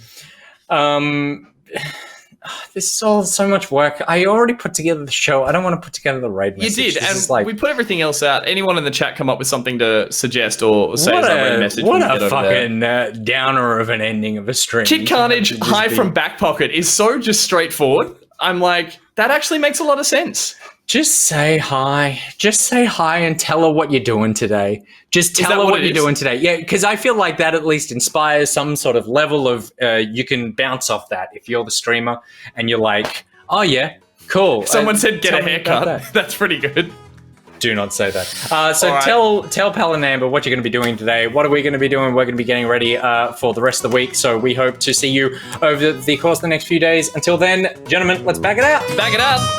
This is all so much work. I already put together the show. I don't want to put together the raid message. You did, and we put everything else out. Anyone in the chat come up with something to suggest or say as a raid message? What a fucking downer of an ending of a stream. Kid Carnage, hi from Back Pocket, is so just straightforward. I'm like, that actually makes a lot of sense. Just say hi. Just say hi and tell her what you're doing today. Just tell her what you're doing today. Yeah, because I feel like that at least inspires some sort of level of you can bounce off that if you're the streamer and you're like, oh yeah, cool. Someone said get a haircut. That's pretty good. Do not say that. Tell Paladin Amber what you're going to be doing today. What are we going to be doing? We're going to be getting ready for the rest of the week. So we hope to see you over the course of the next few days. Until then, gentlemen, let's back it out. Back it up.